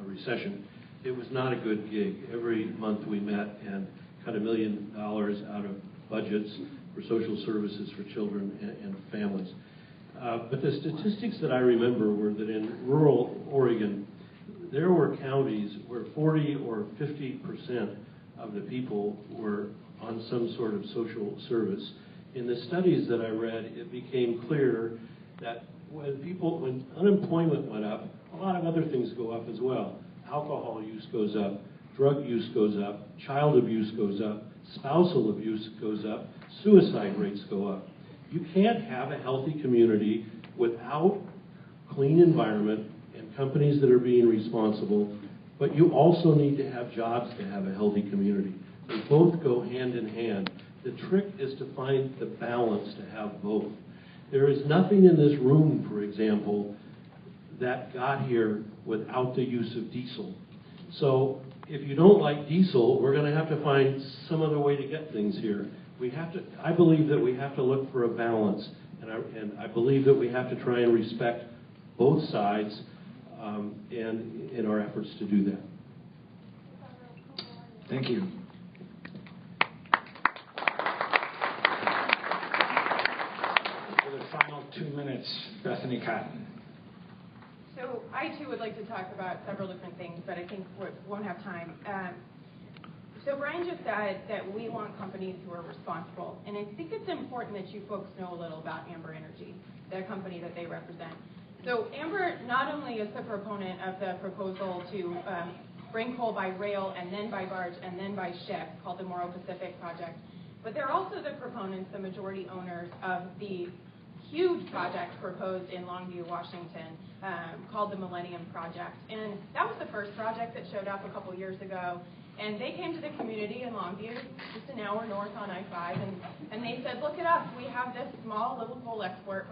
a recession. It was not a good gig. Every month we met and cut $1 million out of budgets for social services for children and families. But the statistics that I remember were that in rural Oregon, there were counties where 40 or 50% of the people were on some sort of social service. In the studies that I read, it became clear that when unemployment went up, a lot of other things go up as well. Alcohol use goes up, drug use goes up, child abuse goes up, spousal abuse goes up, suicide rates go up. You can't have a healthy community without clean environment and companies that are being responsible, but you also need to have jobs to have a healthy community. They both go hand in hand. The trick is to find the balance to have both. There is nothing in this room, for example, that got here without the use of diesel. So if you don't like diesel, we're going to have to find some other way to get things here. I believe that we have to look for a balance, and I believe that we have to try and respect both sides and in our efforts to do that. Thank you. For the final 2 minutes, Bethany Cotton. So I too would like to talk about several different things, but I think we won't have time. So Brian just said that we want companies who are responsible, and I think it's important that you folks know a little about Amber Energy, the company that they represent. So Amber not only is the proponent of the proposal to bring coal by rail and then by barge and then by ship, called the Morrow Pacific Project, but they're also the proponents, the majority owners of the huge project proposed in Longview, Washington, called the Millennium Project. And that was the first project that showed up a couple years ago. And they came to the community in Longview, just an hour north on I-5, and they said, look at us, we have this small little coal export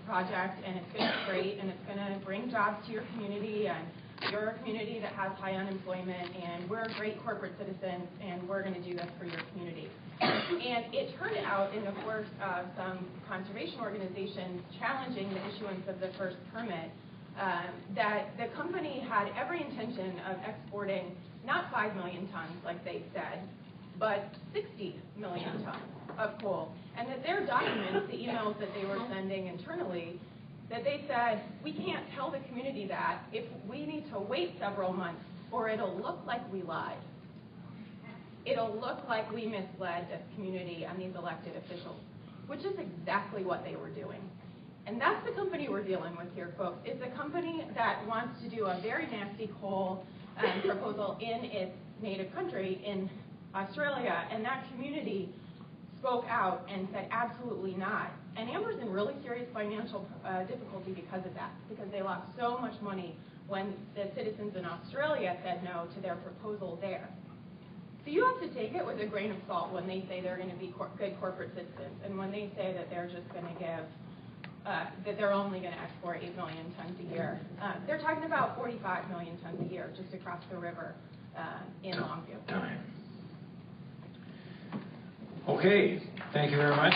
project, and it's going to be great, and it's going to bring jobs to your community, and you're a community that has high unemployment, and we're great corporate citizens, and we're going to do this for your community. And it turned out, in the course of some conservation organizations challenging the issuance of the first permit, that the company had every intention of exporting not 5 million tons like they said, but 60 million tons of coal. And that their documents, the emails that they were sending internally, that they said, we can't tell the community that if we need to wait several months or it'll look like we lied. It'll look like we misled this community and these elected officials, which is exactly what they were doing. And that's the company we're dealing with here, folks. It's a company that wants to do a very nasty coal proposal in its native country, in Australia, and that community spoke out and said absolutely not. And Amber's in really serious financial difficulty because of that, because they lost so much money when the citizens in Australia said no to their proposal there. So you have to take it with a grain of salt when they say they're going to be good corporate citizens, and when they say that they're just going to give, that they're only going to export 8 million tons a year. They're talking about 45 million tons a year just across the river in Longview. Time. Okay, thank you very much.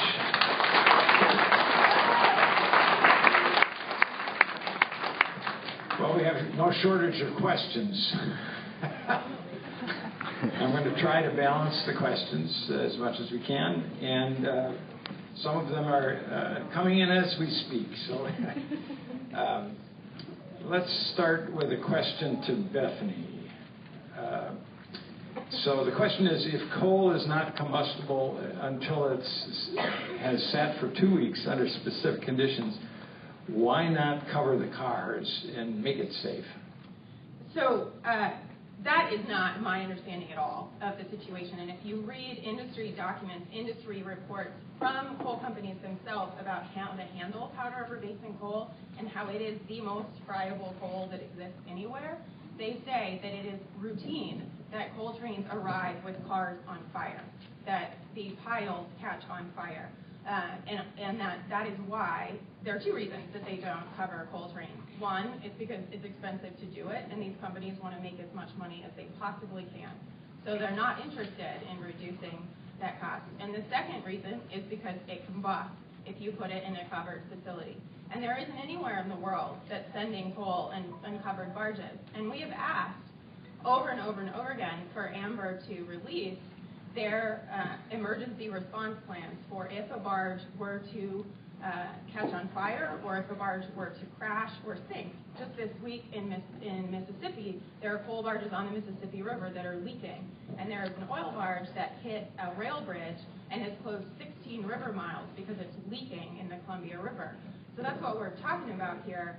Well, we have no shortage of questions. I'm going to try to balance the questions as much as we can, and some of them are coming in as we speak. So let's start with a question to Bethany. So the question is, if coal is not combustible until it has sat for 2 weeks under specific conditions, why not cover the cars and make it safe? So that is not my understanding at all of the situation. And if you read industry documents, industry reports from coal companies themselves about how to handle powder river basin coal and how it is the most friable coal that exists anywhere, they say that it is routine that coal trains arrive with cars on fire, that the piles catch on fire. And that is why there are two reasons that they don't cover coal trains. One is because it's expensive to do it, and these companies want to make as much money as they possibly can. So they're not interested in reducing that cost. And the second reason is because it combusts if you put it in a covered facility. And there isn't anywhere in the world that's sending coal in uncovered barges. And we have asked over and over and over again for Amber to release their emergency response plans for if a barge were to catch on fire or if a barge were to crash or sink. Just this week in Mississippi, there are coal barges on the Mississippi River that are leaking. And there is an oil barge that hit a rail bridge and has closed 16 river miles because it's leaking in the Columbia River. So that's what we're talking about here.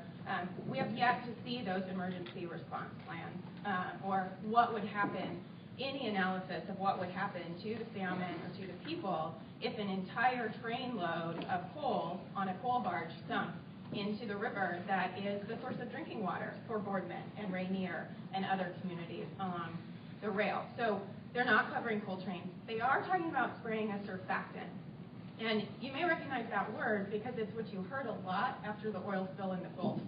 We have yet to see those emergency response plans or what would happen, any analysis of what would happen to the salmon or to the people if an entire train load of coal on a coal barge sunk into the river that is the source of drinking water for Boardman and Rainier and other communities along the rail. So they're not covering coal trains. They are talking about spraying a surfactant. And you may recognize that word because it's what you heard a lot after the oil spill in the Gulf.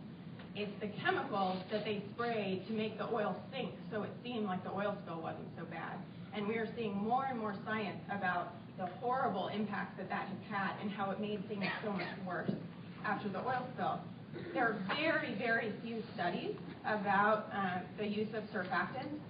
It's the chemicals that they sprayed to make the oil sink so it seemed like the oil spill wasn't so bad. And we are seeing more and more science about the horrible impacts that that has had and how it made things so much worse after the oil spill. There are very, very few studies about the use of surfactants.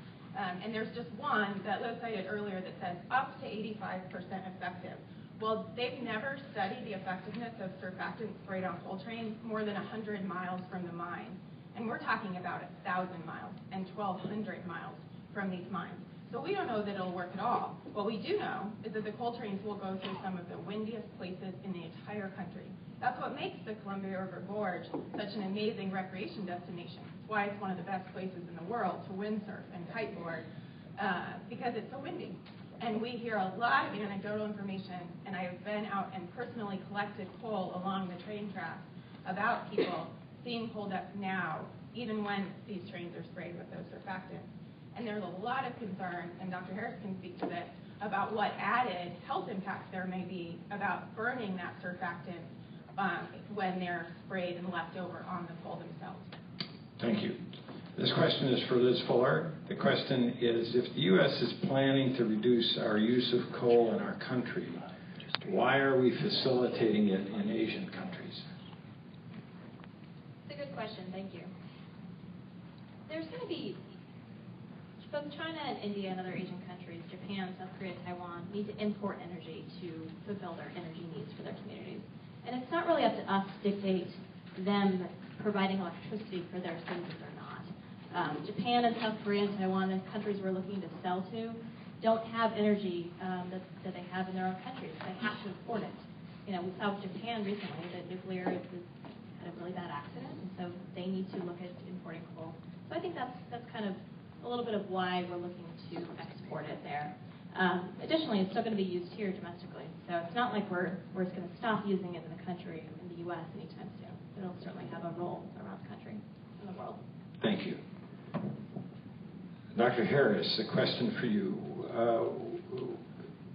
And there's just one that Liz cited earlier that says up to 85% effective. Well, they've never studied the effectiveness of surfactants sprayed on coal trains more than 100 miles from the mine. And we're talking about 1,000 miles and 1,200 miles from these mines. So we don't know that it'll work at all. What we do know is that the coal trains will go through some of the windiest places in the entire country. That's what makes the Columbia River Gorge such an amazing recreation destination. It's why it's one of the best places in the world to windsurf and kiteboard, because it's so windy. And we hear a lot of anecdotal information, and I have been out and personally collected coal along the train tracks about people seeing coal dust now, even when these trains are sprayed with those surfactants. And there's a lot of concern, and Dr. Harris can speak to this, about what added health impacts there may be about burning that surfactant when they're sprayed and left over on the coal themselves. Thank you. This question is for Liz Fuller. The question is, if the U.S. is planning to reduce our use of coal in our country, why are we facilitating it in Asian countries? It's a good question. Thank you. There's going to be both China and India and other Asian countries, Japan, South Korea, Taiwan, need to import energy to fulfill their energy needs for their communities. And it's not really up to us to dictate them providing electricity for their citizens or not. Japan and South Korea and Taiwan, the countries we're looking to sell to, don't have energy that they have in their own countries. They have to import it. You know, we saw with Japan recently that nuclear had a really bad accident, and so they need to look at importing coal. So I think that's kind of a little bit of why we're looking to export it there. Additionally, it's still going to be used here domestically. So it's not like we're going to stop using it in the country, in the U.S. anytime soon. It'll certainly have a role around the country and the world. Thank you. Dr. Harris, a question for you.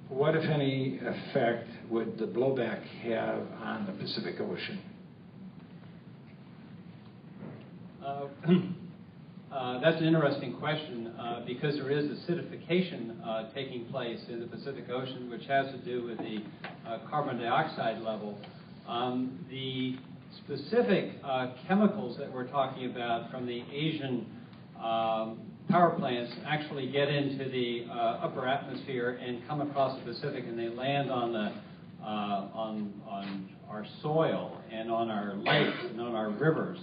What, if any, effect would the blowback have on the Pacific Ocean? That's an interesting question because there is acidification taking place in the Pacific Ocean, which has to do with the carbon dioxide level. The specific chemicals that we're talking about from the Asian power plants actually get into the upper atmosphere and come across the Pacific, and they land on the on our soil and on our lakes and on our rivers.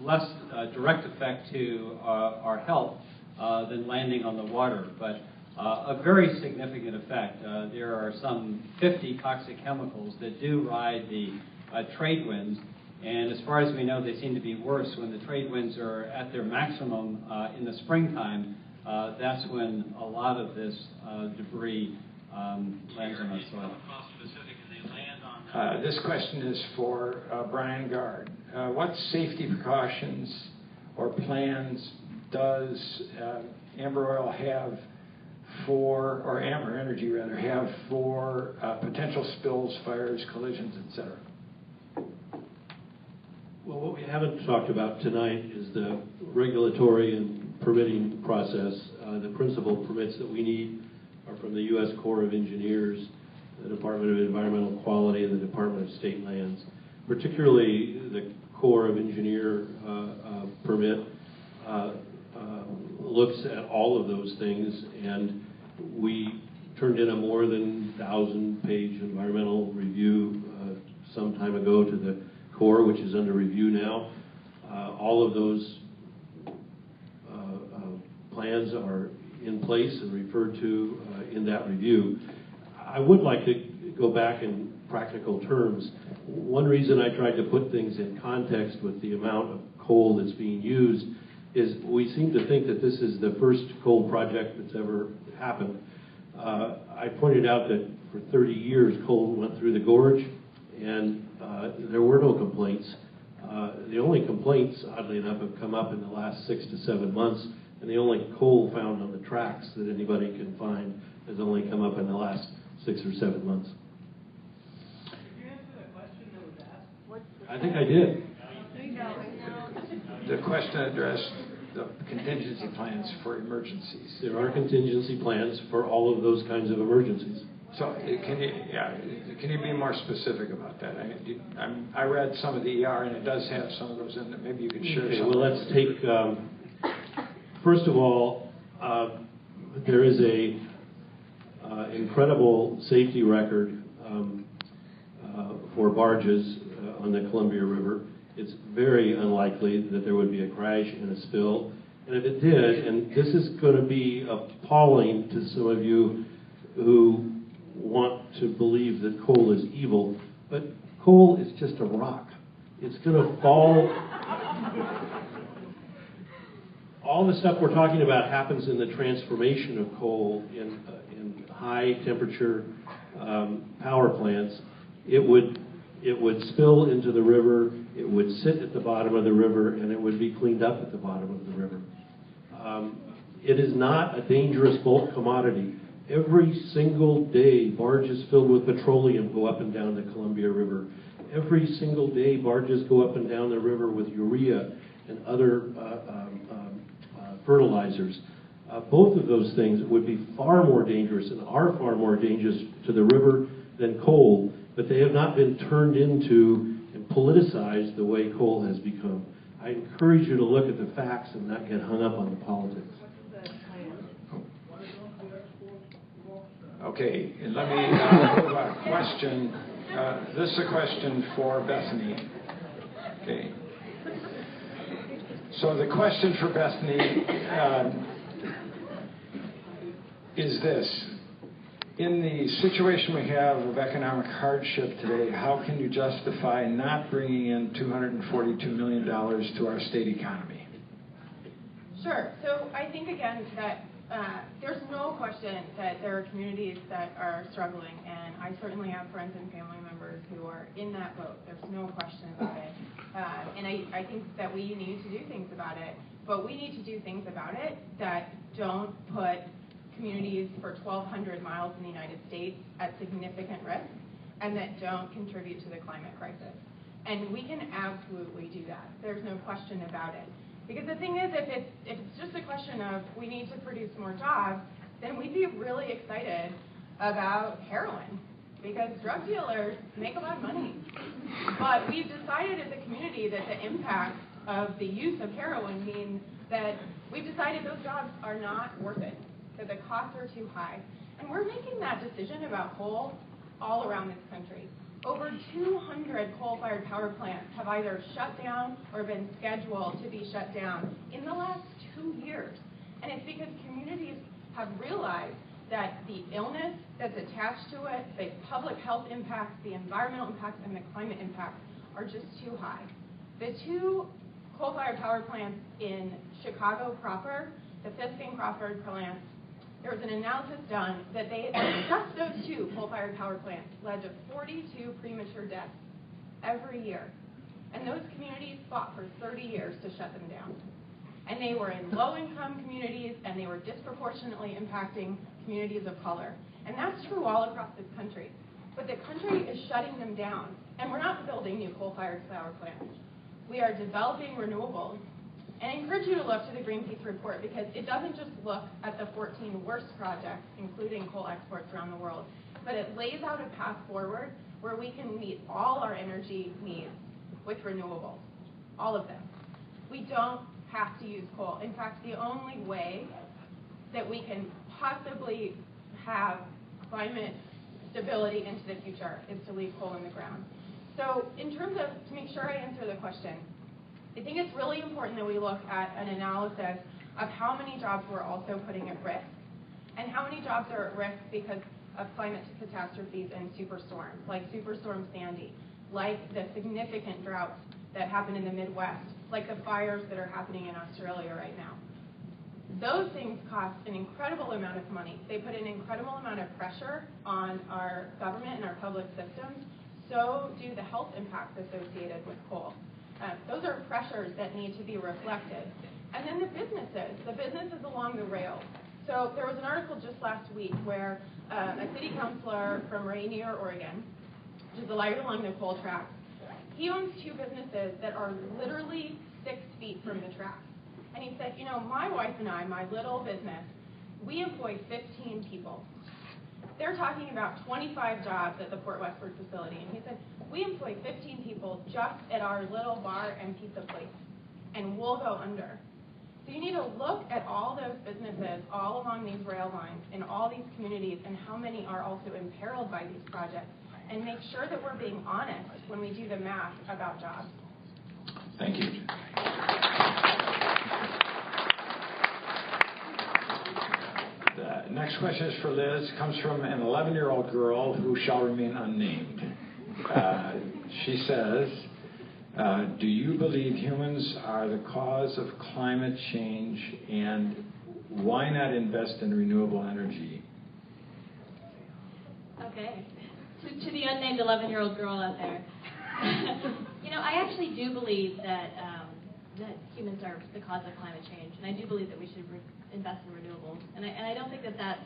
Less direct effect to our health than landing on the water, but a very significant effect. There are some 50 toxic chemicals that do ride the trade winds, and as far as we know, they seem to be worse when the trade winds are at their maximum in the springtime. That's when a lot of this debris lands on our soil. This question is for Brian Gard. What safety precautions or plans does Amber Oil have for, or Amber Energy rather, have for potential spills, fires, collisions, etc.? Well, what we haven't talked about tonight is the regulatory and permitting process. The principal permits that we need are from the U.S. Corps of Engineers, the Department of Environmental Quality, and the Department of State Lands. Particularly the Corps of Engineer permit looks at all of those things, and we turned in a more than 1,000-page environmental review some time ago to the Corps, which is under review now. All of those plans are in place and referred to in that review. I would like to go back in practical terms. One reason I tried to put things in context with the amount of coal that's being used is we seem to think that this is the first coal project that's ever happened. I pointed out that for 30 years coal went through the gorge, and there were no complaints. The only complaints, oddly enough, have come up in the last 6 to 7 months, and the only coal found on the tracks that anybody can find has only come up in the last 6 or 7 months. Did you answer the question that was asked? I think I did. The question addressed the contingency plans for emergencies. There are contingency plans for all of those kinds of emergencies. So can you be more specific about that? I read some of the ER, and it does have some of those in it. Maybe you could share some. Well, let's take, first of all, there is a incredible safety record for barges on the Columbia River. It's very unlikely that there would be a crash and a spill. And if it did, and this is going to be appalling to some of you who want to believe that coal is evil, but coal is just a rock. It's going to fall. All the stuff we're talking about happens in the transformation of coal in high temperature power plants. It would spill into the river, it would sit at the bottom of the river, and it would be cleaned up at the bottom of the river. It is not a dangerous bulk commodity. Every single day, barges filled with petroleum go up and down the Columbia River. Every single day, barges go up and down the river with urea and other fertilizers. Both of those things would be far more dangerous and are far more dangerous to the river than coal, but they have not been turned into and politicized the way coal has become. I encourage you to look at the facts and not get hung up on the politics. Okay, and let me move on. Question. This is a question for Bethany. Okay. So the question for Bethany is this. In the situation we have of economic hardship today, how can you justify not bringing in $242 million to our state economy? Sure. So I think, again, that there's no question that there are communities that are struggling, and I certainly have friends and family members who are in that boat. There's no question about it. And I think that we need to do things about it, but we need to do things about it that don't put communities for 1,200 miles in the United States at significant risk, and that don't contribute to the climate crisis. And we can absolutely do that. There's no question about it. Because the thing is, if it's just a question of we need to produce more jobs, then we'd be really excited about heroin, because drug dealers make a lot of money. But we've decided as a community that the impact of the use of heroin means that we've decided those jobs are not worth it, that the costs are too high. And we're making that decision about coal all around this country. Over 200 coal-fired power plants have either shut down or been scheduled to be shut down in the last 2 years. And it's because communities have realized that the illness that's attached to it, the public health impacts, the environmental impacts, and the climate impacts are just too high. The 2 coal-fired power plants in Chicago proper, the Fisk and Crawford plants, there was an analysis done that just those 2 coal-fired power plants led to 42 premature deaths every year. And those communities fought for 30 years to shut them down. And they were in low-income communities, and they were disproportionately impacting communities of color. And that's true all across this country. But the country is shutting them down. And we're not building new coal-fired power plants. We are developing renewables. And I encourage you to look to the Greenpeace report, because it doesn't just look at the 14 worst projects, including coal exports around the world, but it lays out a path forward where we can meet all our energy needs with renewables, all of them. We don't have to use coal. In fact, the only way that we can possibly have climate stability into the future is to leave coal in the ground. So in terms of, to make sure I answer the question, I think it's really important that we look at an analysis of how many jobs we're also putting at risk, and how many jobs are at risk because of climate catastrophes and superstorms, like Superstorm Sandy, like the significant droughts that happen in the Midwest, like the fires that are happening in Australia right now. Those things cost an incredible amount of money. They put an incredible amount of pressure on our government and our public systems. So do the health impacts associated with coal. Those are pressures that need to be reflected. And then the businesses along the rails. So there was an article just last week where a city councilor from Rainier, Oregon, which is right along the coal tracks, he owns 2 businesses that are literally 6 feet from the tracks. And he said, you know, my wife and I, my little business, we employ 15 people. They're talking about 25 jobs at the Port Westford facility. And he said, we employ 15 people just at our little bar and pizza place, and we'll go under. So you need to look at all those businesses all along these rail lines in all these communities, and how many are also imperiled by these projects, and make sure that we're being honest when we do the math about jobs. Thank you. The next question is for Liz. Comes from an 11-year-old girl who shall remain unnamed. She says, do you believe humans are the cause of climate change, and why not invest in renewable energy? Okay. To the unnamed 11-year-old girl out there. You know, I actually do believe that humans are the cause of climate change, and I do believe that we should invest in renewables. And I don't think that that's,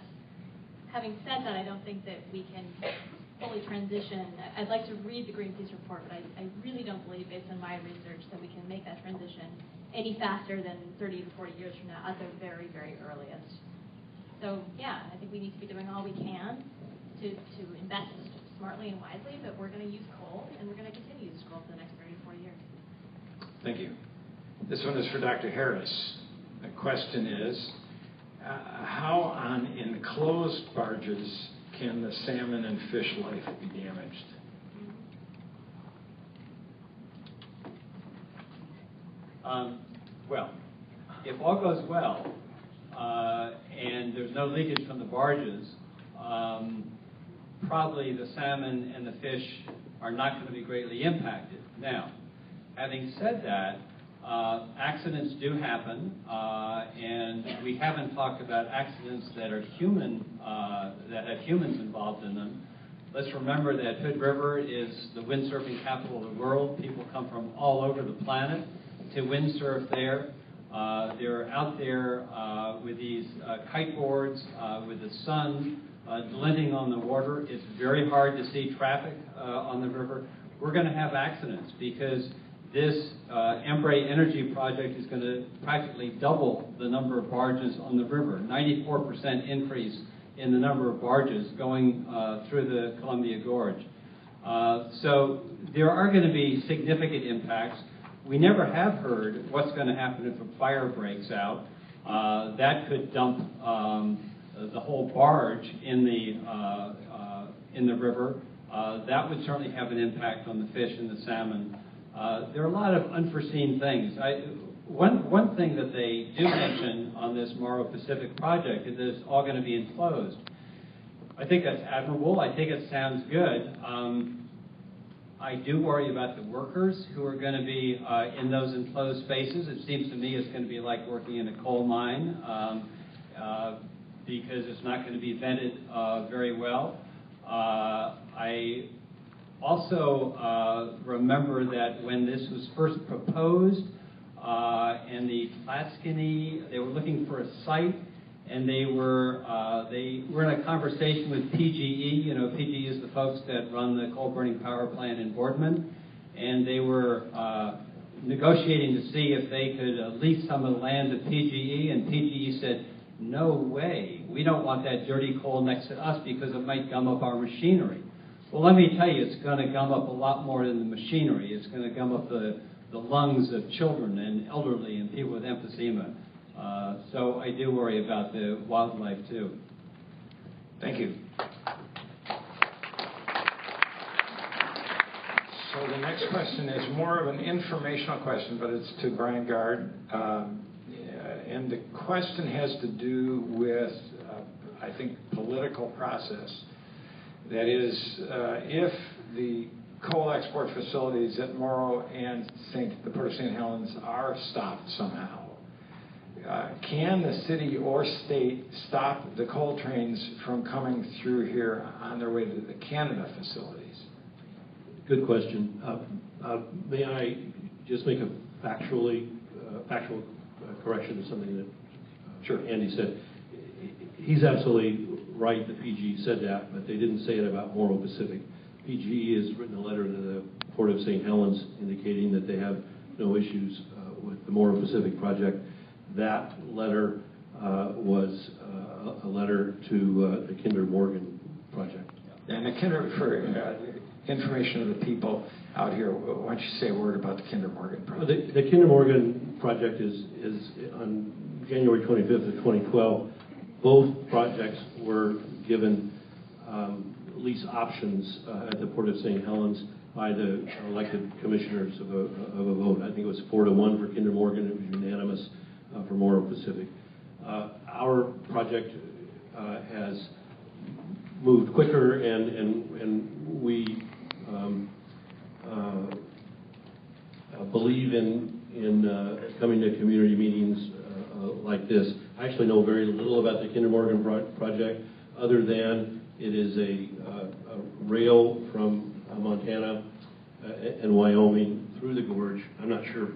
having said that, I don't think that we can fully transition. I'd like to read the Greenpeace report, but I really don't believe, based on my research, that we can make that transition any faster than 30 to 40 years from now at the very, very earliest. So yeah, I think we need to be doing all we can to invest smartly and wisely, but we're going to use coal, and we're going to continue to use coal for the next 30 to 40 years. Thank you. This one is for Dr. Harris. The question is, how on enclosed barges can the salmon and fish life be damaged? Well, if all goes well, and there's no leakage from the barges, probably the salmon and the fish are not going to be greatly impacted. Now, having said that, accidents do happen, and we haven't talked about accidents that are human, that have humans involved in them. Let's remember that Hood River is the windsurfing capital of the world. People come from all over the planet to windsurf there. They're out there with these kiteboards, with the sun glinting on the water. It's very hard to see traffic on the river. We're going to have accidents because this Embray Energy project is going to practically double the number of barges on the river, 94% increase in the number of barges going through the Columbia Gorge. So there are going to be significant impacts. We never have heard what's going to happen if a fire breaks out. That could dump the whole barge in the river. That would certainly have an impact on the fish and the salmon. There are a lot of unforeseen things. One thing that they do mention on this Morrow Pacific project is that it's all going to be enclosed. I think that's admirable. I think it sounds good. I do worry about the workers who are going to be in those enclosed spaces. It seems to me it's going to be like working in a coal mine because it's not going to be vented very well. I also remember that when this was first proposed and the Clatskanie, they were looking for a site, and they were in a conversation with PGE. You know, PGE is the folks that run the coal-burning power plant in Boardman, and they were negotiating to see if they could lease some of the land to PGE, and PGE said, no way, we don't want that dirty coal next to us because it might gum up our machinery. Well, let me tell you, it's going to gum up a lot more than the machinery. It's going to gum up the lungs of children and elderly and people with emphysema. So I do worry about the wildlife, too. Thank you. So the next question is more of an informational question, but it's to Brian Gard. And the question has to do with, I think, political process. That is, if the coal export facilities at Morrow and the Port of St. Helens are stopped somehow, can the city or state stop the coal trains from coming through here on their way to the Canada facilities? Good question. May I just make a factual correction to something that Sure. Andy said? He's absolutely right that PGE said that, but they didn't say it about Morrow Pacific. PGE has written a letter to the Port of St. Helens indicating that they have no issues with the Morrow Pacific project. That letter was a letter to the Kinder Morgan project. And the Kinder, for information of the people out here, why don't you say a word about the Kinder Morgan project? The Kinder Morgan project is on January 25th of 2012. Both projects were given lease options at the Port of St. Helens by the elected commissioners of a vote. I think it was 4-1 for Kinder Morgan. It was unanimous for Morrow Pacific. Our project has moved quicker, and we believe in coming to community meetings like this. I actually know very little about the Kinder Morgan project, other than it is a rail from Montana and Wyoming through the gorge. I'm not sure.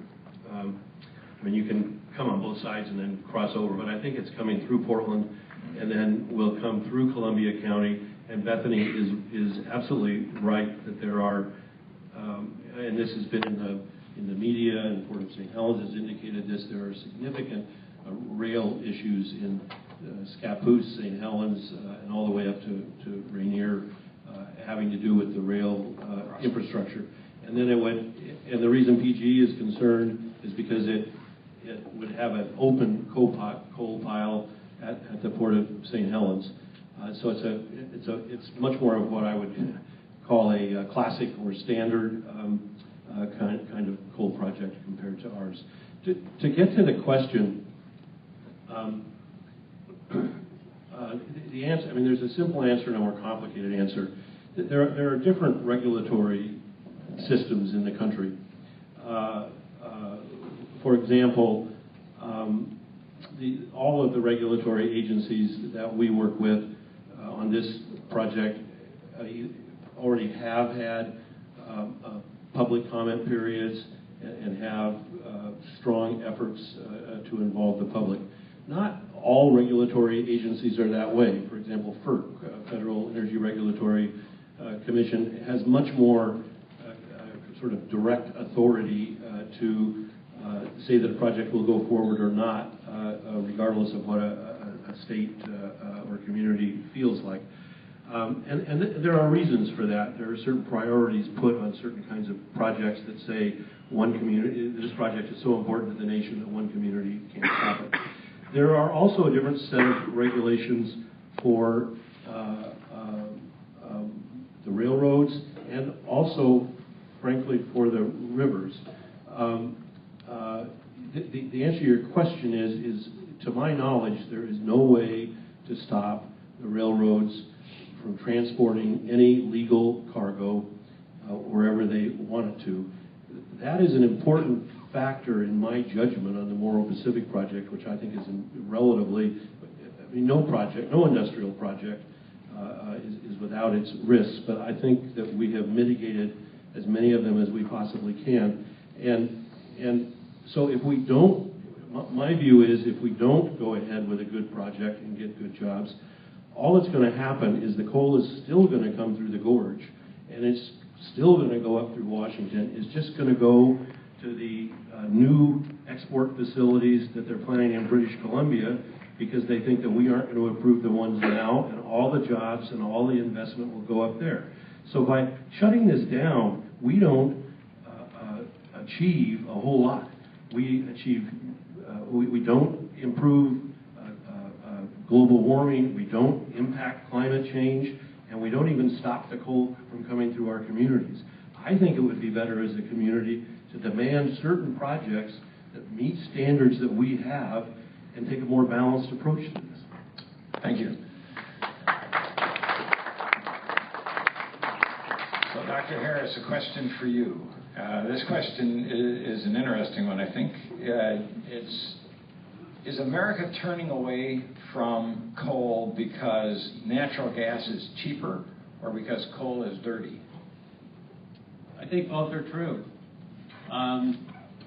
I mean, you can come on both sides and then cross over, but I think it's coming through Portland and then will come through Columbia County. And Bethany is absolutely right that there are, and this has been in the media, and Port of St. Helens has indicated this, there are significant rail issues in Scappoose, St. Helens, and all the way up to Rainier, having to do with the rail infrastructure. And then and the reason PGE is concerned is because it would have an open coal pile at the Port of St. Helens. So it's much more of what I would call a classic or standard kind of coal project compared to ours. To get to the question, the answer, I mean, there's a simple answer and a more complicated answer. There are different regulatory systems in the country. for example, all of the regulatory agencies that we work with on this project already have had public comment periods and have strong efforts to involve the public. Not all regulatory agencies are that way. For example, FERC, Federal Energy Regulatory Commission, has much more sort of direct authority to say that a project will go forward or not, regardless of what a state or community feels like. And there are reasons for that. There are certain priorities put on certain kinds of projects that say one community, this project is so important to the nation that one community can't stop it. There are also a different set of regulations for the railroads and also, frankly, for the rivers. The answer to your question is, to my knowledge, there is no way to stop the railroads from transporting any legal cargo wherever they want it to. That is an important factor in my judgment on the Morrow Pacific project, which I think is relatively, I mean, no industrial project is without its risks, but I think that we have mitigated as many of them as we possibly can. And so if we don't, my view is if we don't go ahead with a good project and get good jobs, all that's going to happen is the coal is still going to come through the gorge, and it's still going to go up through Washington. It's just going to go to the new export facilities that they're planning in British Columbia because they think that we aren't going to improve the ones now, and all the jobs and all the investment will go up there. So by shutting this down, we don't achieve a whole lot. We don't improve global warming, we don't impact climate change, and we don't even stop the coal from coming through our communities. I think it would be better as a community to demand certain projects that meet standards that we have and take a more balanced approach to this. Thank you. So, Dr. Harris, a question for you. This question is an interesting one, I think. Is America turning away from coal because natural gas is cheaper or because coal is dirty? I think both are true.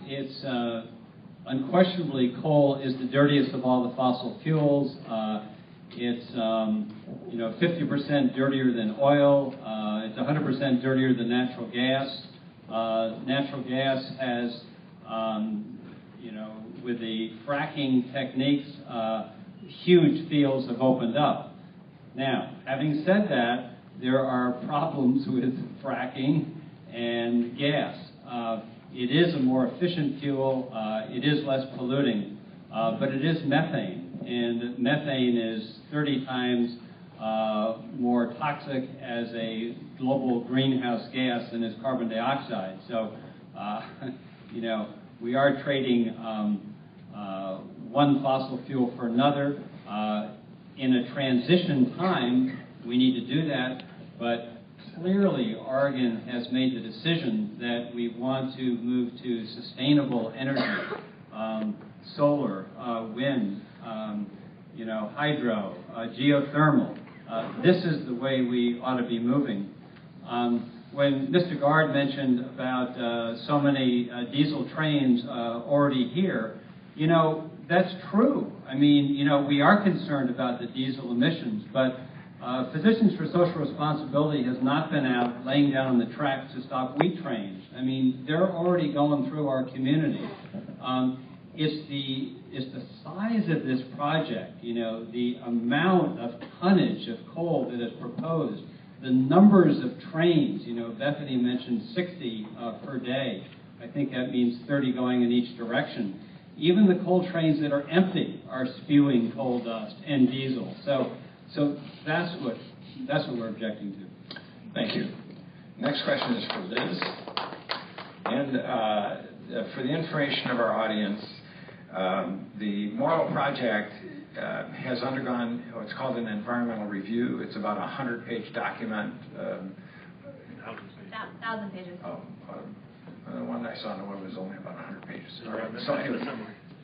It's unquestionably coal is the dirtiest of all the fossil fuels. It's 50% dirtier than oil. It's 100% dirtier than natural gas. Natural gas has, with the fracking techniques, huge fields have opened up. Now, having said that, there are problems with fracking and gas. It is a more efficient fuel. It is less polluting, but it is methane, and methane is 30 times more toxic as a global greenhouse gas than is carbon dioxide. So, we are trading one fossil fuel for another. In a transition time, we need to do that, but clearly Oregon has made the decision that we want to move to sustainable energy, solar, wind, hydro, geothermal. This is the way we ought to be moving. When Mr. Gard mentioned about so many diesel trains already here, that's true. I mean, we are concerned about the diesel emissions, but Physicians for Social Responsibility has not been out laying down on the tracks to stop wheat trains. I mean, they're already going through our community. It's the size of this project, the amount of tonnage of coal that is proposed, the numbers of trains. Bethany mentioned 60 per day. I think that means 30 going in each direction. Even the coal trains that are empty are spewing coal dust and diesel. So that's what we're objecting to. Thank you. Next question is for Liz. And for the information of our audience, the Morrow project has undergone what's called an environmental review. It's about a 100-page document. 1,000 pages. One one I saw in the one was only about 100 pages. All right. So anyway,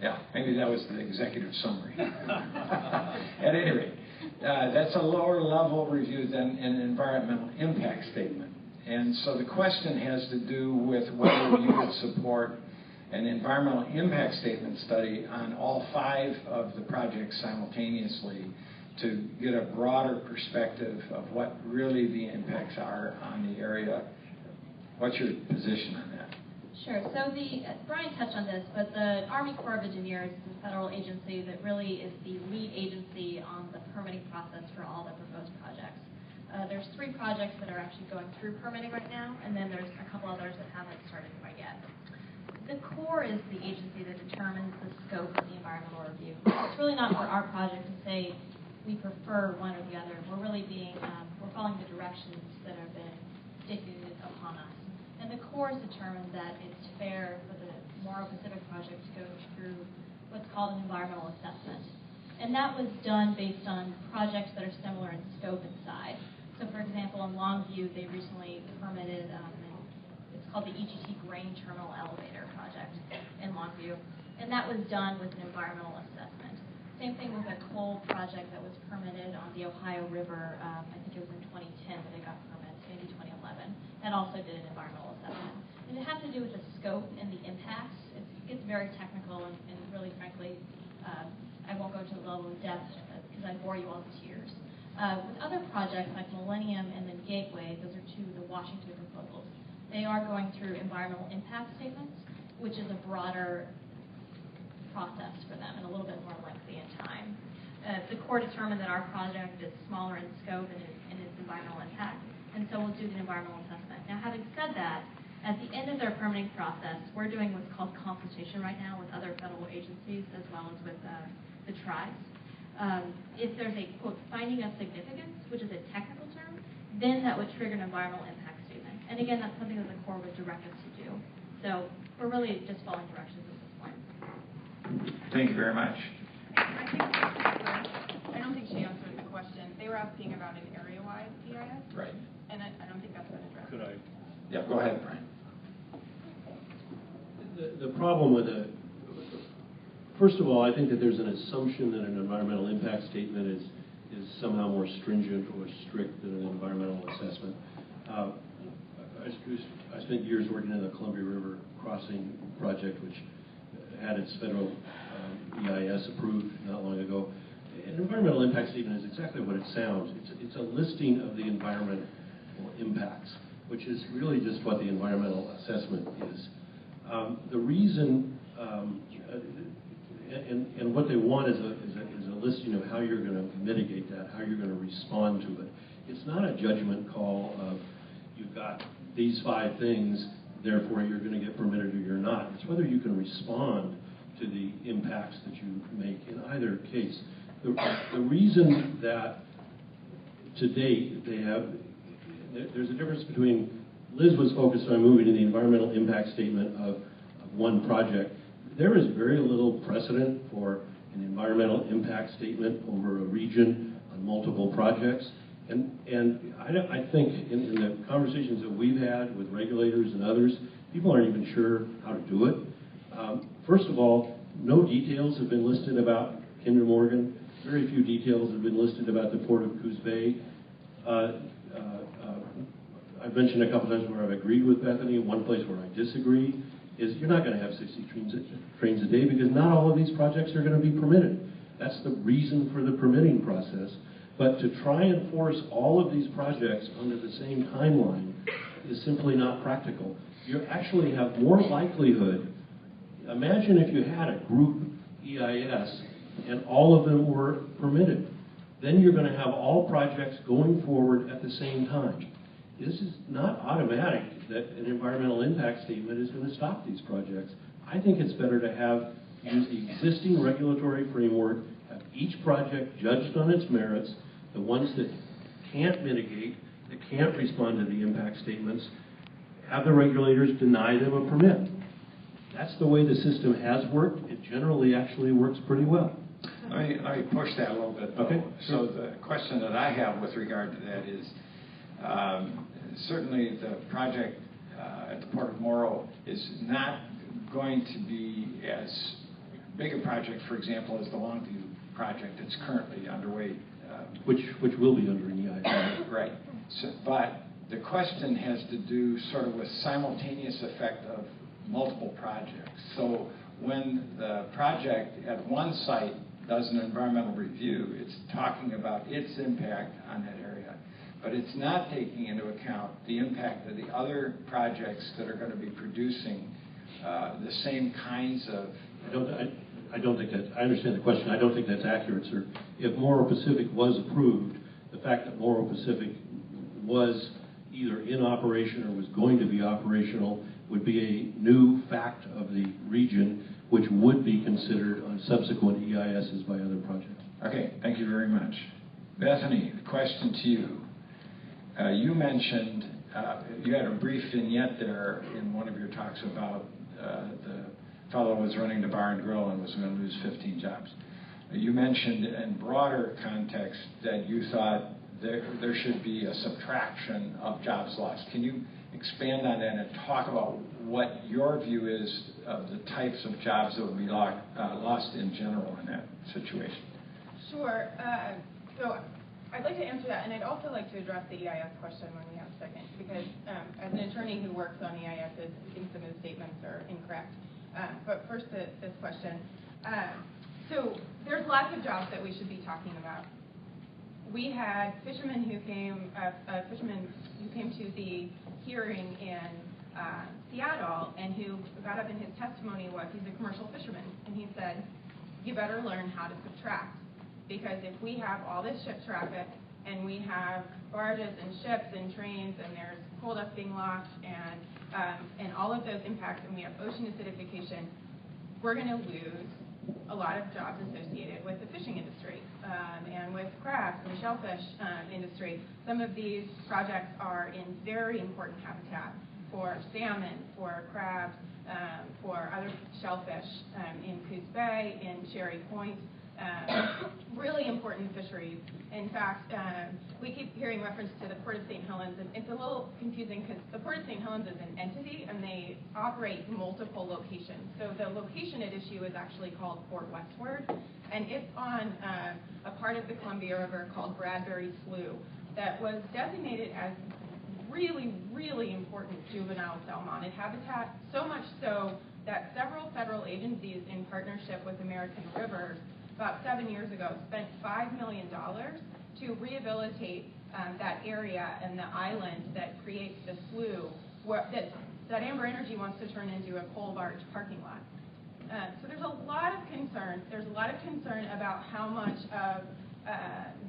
yeah, maybe that was the executive summary. At any rate, that's a lower level review than an environmental impact statement. And so the question has to do with whether you would support an environmental impact statement study on all 5 of the projects simultaneously to get a broader perspective of what really the impacts are on the area. What's your position on that? Sure. So Brian touched on this, but the Army Corps of Engineers is a federal agency that really is the lead agency on the permitting process for all the proposed projects. There's 3 projects that are actually going through permitting right now, and then there's a couple others that haven't started quite yet. The Corps is the agency that determines the scope of the environmental review. It's really not for our project to say we prefer one or the other. We're really we're following the directions that have been dictated upon us. And the Corps has determined that it's fair for the Morrow Pacific project to go through what's called an environmental assessment. And that was done based on projects that are similar in scope and size. So for example, in Longview, they recently permitted, it's called the EGT Grain Terminal Elevator project in Longview. And that was done with an environmental assessment. Same thing with a coal project that was permitted on the Ohio River, I think it was in 2010 that it got permitted, maybe 2011. That also did an environmental assessment. And it has to do with the scope and the impacts. It gets very technical and really, frankly, I won't go to the level of depth because I'd bore you all to tears. With other projects like Millennium and then Gateway, those are 2 of the Washington proposals. They are going through environmental impact statements, which is a broader process for them and a little bit more lengthy in time. The Corps determined that our project is smaller in scope and its environmental impact, and so we'll do the environmental assessment. Now, having said that, at the end of their permitting process, we're doing what's called consultation right now with other federal agencies as well as with the tribes. If there's a, quote, finding of significance, which is a technical term, then that would trigger an environmental impact statement. And again, that's something that the Corps would direct us to do. So we're really just following directions at this point. Thank you very much. I don't think she answered the question. They were asking about an area-wide EIS. Right. And I don't think that's been addressed. Could I? Yeah, go ahead, Brian. The problem with it, first of all, I think that there's an assumption that an environmental impact statement is somehow more stringent or strict than an environmental assessment. I spent years working in the Columbia River Crossing project, which had its federal EIS approved not long ago. An environmental impact statement is exactly what it sounds. It's a listing of the environmental impacts, which is really just what the environmental assessment is. The reason, and what they want is a listing of how you're going to mitigate that, how you're going to respond to it. It's not a judgment call of you've got these 5 things, therefore you're going to get permitted or you're not. It's whether you can respond to the impacts that you make in either case. The reason that to date there's a difference between, Liz was focused on moving to the environmental impact statement of one project. There is very little precedent for an environmental impact statement over a region on multiple projects. And I think in the conversations that we've had with regulators and others, people aren't even sure how to do it. First of all, no details have been listed about Kinder Morgan. Very few details have been listed about the Port of Coos Bay. I've mentioned a couple times where I've agreed with Bethany. One place where I disagree is you're not going to have 60 trains a day because not all of these projects are going to be permitted. That's the reason for the permitting process. But to try and force all of these projects under the same timeline is simply not practical. You actually have more likelihood. Imagine if you had a group EIS and all of them were permitted. Then you're going to have all projects going forward at the same time. This is not automatic that an environmental impact statement is going to stop these projects. I think it's better to use the existing regulatory framework, have each project judged on its merits, the ones that can't mitigate, that can't respond to the impact statements, have the regulators deny them a permit. That's the way the system has worked. It generally actually works pretty well. Let me push that a little bit, though. Okay. So the question that I have with regard to that is, certainly the project at the Port of Morrow is not going to be as big a project, for example, as the Longview project that's currently underway. Which will be under an EIS. Right. So, but the question has to do sort of with simultaneous effect of multiple projects. So when the project at one site does an environmental review, it's talking about its impact on that area. But it's not taking into account the impact of the other projects that are going to be producing the same kinds of... I don't think that, I understand the question. I don't think that's accurate, sir. If Morrow Pacific was approved, the fact that Morrow Pacific was either in operation or was going to be operational would be a new fact of the region, which would be considered on subsequent EISs by other projects. Okay, thank you very much. Bethany, the question to you. You mentioned, you had a brief vignette there in one of your talks about the fellow was running the bar and grill and was going to lose 15 jobs. You mentioned in broader context that you thought there should be a subtraction of jobs lost. Can you expand on that and talk about what your view is of the types of jobs that would be lost in general in that situation? Sure. So I'd like to answer that, and I'd also like to address the EIS question when we have a second, because as an attorney who works on EISs, I think some of the statements are incorrect. But first, this question. So there's lots of jobs that we should be talking about. We had fishermen who came to the hearing in Seattle, and who got up in his testimony was he's a commercial fisherman, and he said, you better learn how to subtract, because if we have all this ship traffic, and we have barges and ships and trains, and there's coal dust being lost, and all of those impacts, and we have ocean acidification, we're going to lose a lot of jobs associated with the fishing industry and with crabs and shellfish industry. Some of these projects are in very important habitat for salmon, for crabs, for other shellfish in Coos Bay, in Cherry Point. Really important fisheries. In fact, we keep hearing reference to the Port of St. Helens, and it's a little confusing because the Port of St. Helens is an entity, and they operate multiple locations. So the location at issue is actually called Port Westward, and it's on a part of the Columbia River called Bradbury Slough that was designated as really, really important juvenile salmoniid habitat, so much so that several federal agencies in partnership with American Rivers about 7 years ago spent $5 million to rehabilitate that area and the island that creates the slough that Amber Energy wants to turn into a coal barge parking lot. So there's a lot of concern. There's a lot of concern about how much of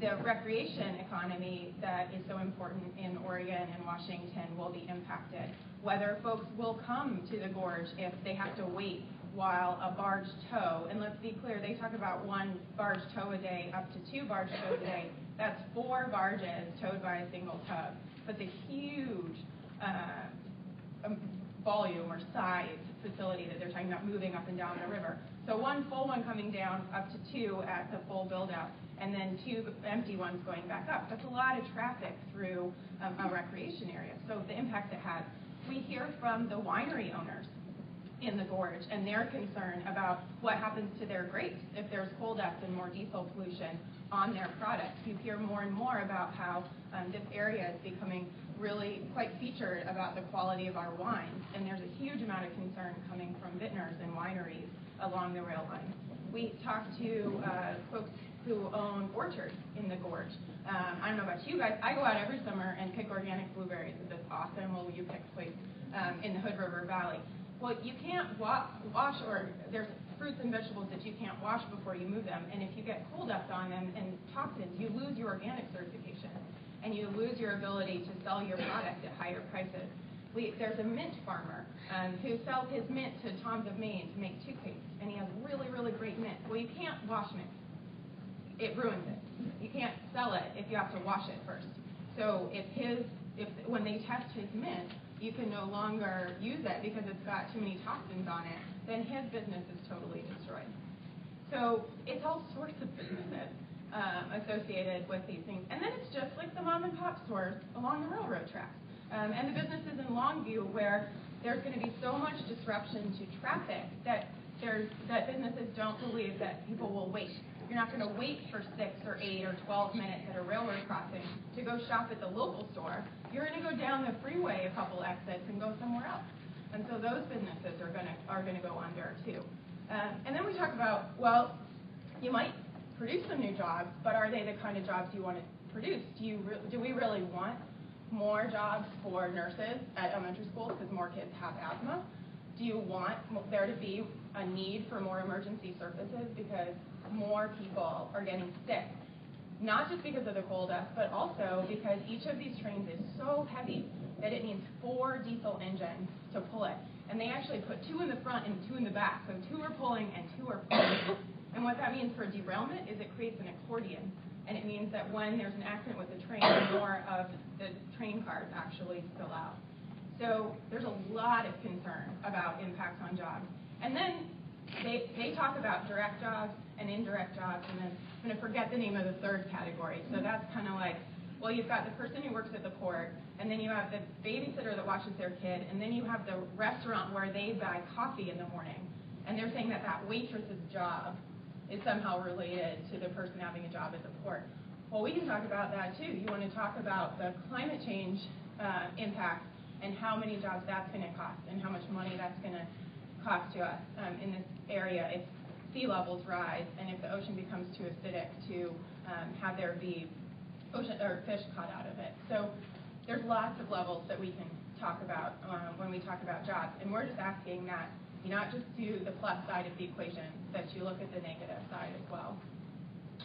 the recreation economy that is so important in Oregon and Washington will be impacted. Whether folks will come to the gorge if they have to wait while a barge tow, and let's be clear, they talk about 1 barge tow a day up to 2 barge tows a day. That's 4 barges towed by a single tug. But the huge volume or size facility that they're talking about moving up and down the river. So 1 full one coming down, up to 2 at the full build out, and then 2 empty ones going back up. That's a lot of traffic through a recreation area. So the impact it has. We hear from the winery owners in the gorge and their concern about what happens to their grapes if there's coal dust and more diesel pollution on their products. You hear more and more about how this area is becoming really quite featured about the quality of our wines, and there's a huge amount of concern coming from vintners and wineries along the rail line. We talked to folks who own orchards in the gorge. I don't know about you guys, I go out every summer and pick organic blueberries at this awesome little U-Pick place in the Hood River Valley. Well, you can't wash, or there's fruits and vegetables that you can't wash before you move them, and if you get coal dust on them and toxins, you lose your organic certification, and you lose your ability to sell your product at higher prices. There's a mint farmer who sells his mint to Tom's of Maine to make toothpaste, and he has really, really great mint. Well, you can't wash mint. It ruins it. You can't sell it if you have to wash it first. So when they test his mint, you can no longer use it because it's got too many toxins on it, then his business is totally destroyed. So it's all sorts of businesses associated with these things. And then it's just like the mom and pop stores along the railroad tracks. And the businesses in Longview where there's going to be so much disruption to traffic that businesses don't believe that people will wait. You're not going to wait for 6 or 8 or 12 minutes at a railroad crossing to go shop at the local store. You're going to go down the freeway a couple exits and go somewhere else. And so those businesses are going to go under too. And then we talk about, well, you might produce some new jobs, but are they the kind of jobs you want to produce? Do we really want more jobs for nurses at elementary schools because more kids have asthma? Do you want there to be a need for more emergency services because more people are getting sick? Not just because of the coal dust, but also because each of these trains is so heavy that it needs 4 diesel engines to pull it. And they actually put 2 in the front and 2 in the back. So 2 are pulling and 2 are pulling. And what that means for derailment is it creates an accordion. And it means that when there's an accident with the train, more of the train cars actually spill out. So there's a lot of concern about impacts on jobs. And then they talk about direct jobs and indirect jobs, and then I'm going to forget the name of the third category. So that's kind of like, well, you've got the person who works at the port, and then you have the babysitter that watches their kid, and then you have the restaurant where they buy coffee in the morning. And they're saying that that waitress's job is somehow related to the person having a job at the port. Well, we can talk about that too. You want to talk about the climate change impact and how many jobs that's going to cost and how much money that's going to cost to us in this area if sea levels rise and if the ocean becomes too acidic to have there be ocean or fish caught out of it. So there's lots of levels that we can talk about when we talk about jobs, and we're just asking that you not just do the plus side of the equation, that you look at the negative side as well.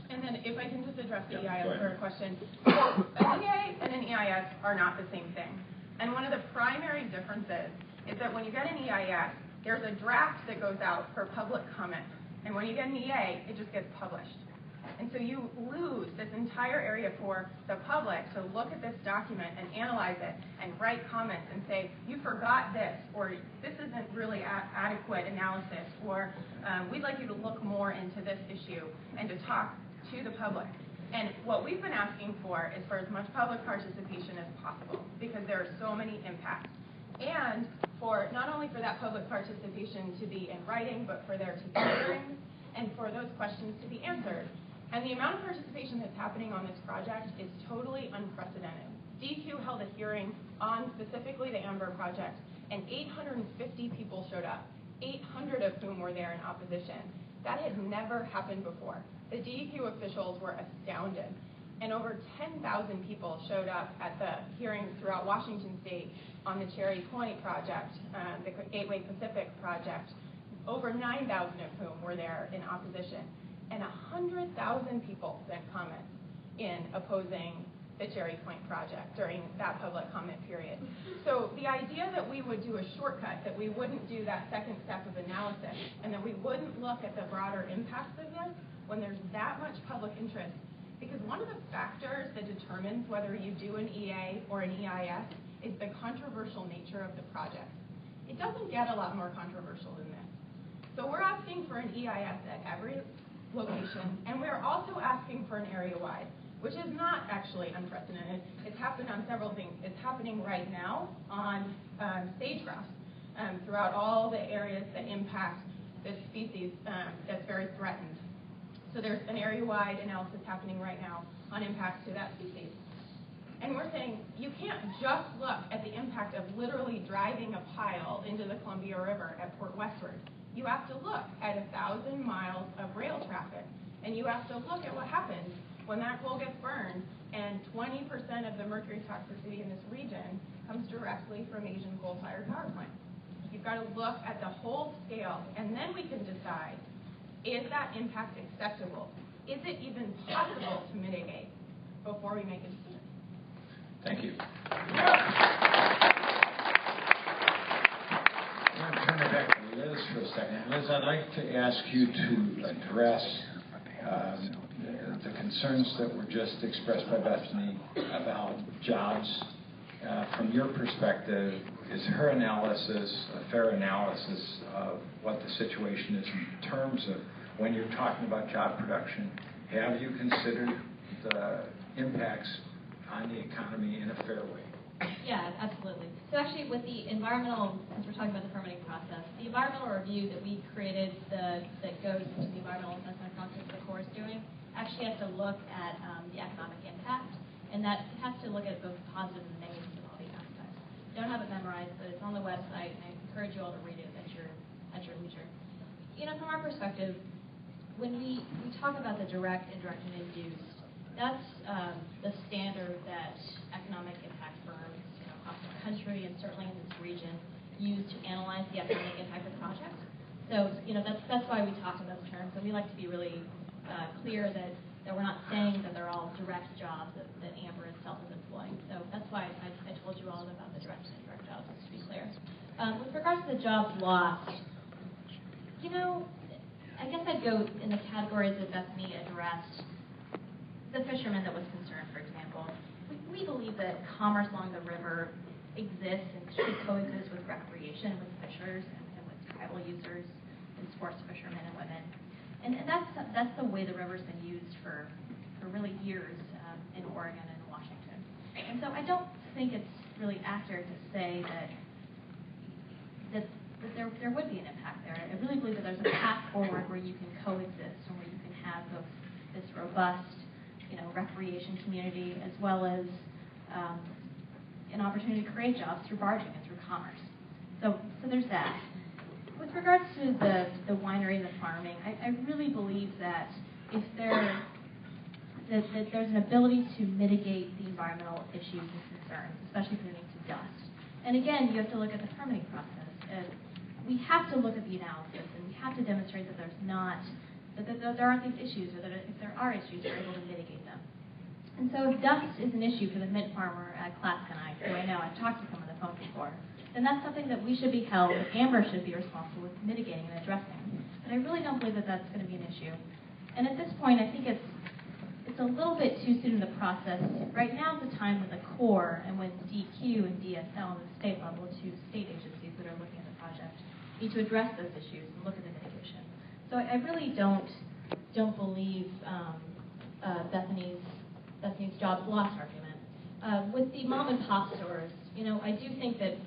And then if I can just address the EIS for a question. So an EA and an EIS are not the same thing. And one of the primary differences is that when you get an EIS, there's a draft that goes out for public comment. And when you get an EA, it just gets published. And so you lose this entire area for the public to look at this document and analyze it and write comments and say, you forgot this, or this isn't really adequate analysis, or we'd like you to look more into this issue and to talk to the public. And what we've been asking for is for as much public participation as possible, because there are so many impacts. And for not only for that public participation to be in writing, but for there to be hearings and for those questions to be answered. And the amount of participation that's happening on this project is totally unprecedented. DEQ held a hearing on specifically the Amber project, and 850 people showed up, 800 of whom were there in opposition. That had never happened before. The DEQ officials were astounded. And over 10,000 people showed up at the hearings throughout Washington State on the Cherry Point project, the Gateway Pacific project, over 9,000 of whom were there in opposition. And 100,000 people sent comments in opposing the Cherry Point project during that public comment period. So the idea that we would do a shortcut, that we wouldn't do that second step of analysis, and that we wouldn't look at the broader impacts of this when there's that much public interest, because one of the factors that determines whether you do an EA or an EIS is the controversial nature of the project. It doesn't get a lot more controversial than this. So we're asking for an EIS at every location, and we're also asking for an area-wide, which is not actually unprecedented. It's happened on several things. It's happening right now on sage-grouse throughout all the areas that impact this species that's very threatened. So there's an area-wide analysis happening right now on impacts to that species. And we're saying you can't just look at the impact of literally driving a pile into the Columbia River at Port Westward. You have to look at 1,000 miles of rail traffic, and you have to look at what happens when that coal gets burned, and 20% of the mercury toxicity in this region comes directly from Asian coal-fired power plants. You've got to look at the whole scale, and then we can decide, is that impact acceptable? Is it even possible to mitigate before we make a decision? Thank you. I'm going to turn it back to Liz for a second. Liz, I'd like to ask you to address the concerns that were just expressed by Bethany about jobs. From your perspective, is her analysis a fair analysis of what the situation is in terms of when you're talking about job production? Have you considered the impacts on the economy in a fair way? Yeah, absolutely. So actually, with the environmental, since we're talking about the permitting process, the environmental review that we created that goes into the environmental assessment process the Corps is doing actually has to look at the economic impact, and that has to look at both positive and negative of all these aspects. Don't have it memorized, but it's on the website, and I encourage you all to read it at your leisure. You know, from our perspective, when we talk about the direct, indirect, and induced, that's the standard that economic impact firms across the country and certainly in this region use to analyze the economic impact of the project. So, that's why we talk in those terms, and we like to be really clear that we're not saying that they're all direct jobs that Amber itself is employing. So that's why I told you all about the direct and indirect jobs, just to be clear. With regards to the jobs lost, I guess I'd go in the categories that Bethany addressed. The fisherman that was concerned, for example. We believe that commerce along the river exists and should coexist with recreation, with fishers, and with tribal users and sports fishermen and women. And that's the way the river's been used for really years in Oregon and Washington. And so I don't think it's really accurate to say that there would be an impact there. I really believe that there's a path forward where you can coexist and where you can have both this robust, recreation community as well as an opportunity to create jobs through barging and through commerce. So there's that. With regards to the winery and the farming, I really believe that if there's an ability to mitigate the environmental issues and concerns, especially pertaining to dust. And again, you have to look at the permitting process. We have to look at the analysis, and we have to demonstrate that there aren't these issues, or that if there are issues, we're able to mitigate them. And so if dust is an issue for the mint farmer at Clatskanie, who I know I've talked to him on the phone before, then that's something that we should be held, Amber should be responsible with mitigating and addressing. But I really don't believe that that's going to be an issue. And at this point, I think it's a little bit too soon in the process. Right now is the time when the Corps and when DQ and DSL on the state level, two state agencies that are looking at the project, need to address those issues and look at the mitigation. So I really don't believe Bethany's jobs lost argument. With the mom and pop stores, I do think that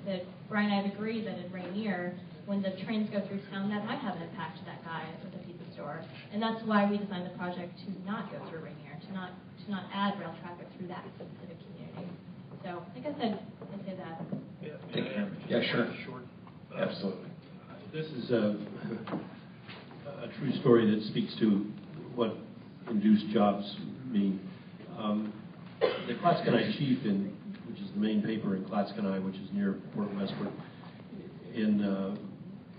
Brian and I have agreed that in Rainier, when the trains go through town, that might have an impact to that guy with the pizza store, and that's why we designed the project to not go through Rainier, to not add rail traffic through that specific community. So I guess I'd say that. Yeah, sure. Absolutely. This is a true story that speaks to what induced jobs mean. The Clatskanie Chief, which is the main paper in Clatskanie, which is near Port Westport, in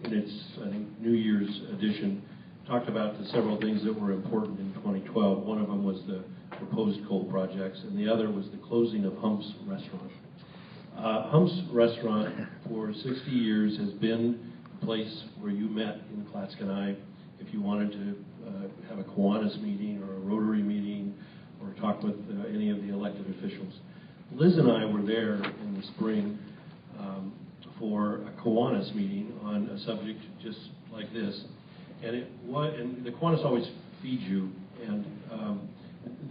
its, I think, New Year's edition, talked about the several things that were important in 2012. One of them was the proposed coal projects, and the other was the closing of Hump's Restaurant. Hump's Restaurant, for 60 years, has been a place where you met in Clatskanie if you wanted to have a Kiwanis meeting or a Rotary meeting or talk with any of the elected officials. Liz and I were there in the spring for a Kiwanis meeting on a subject just like this, and the Kiwanis always feed you, and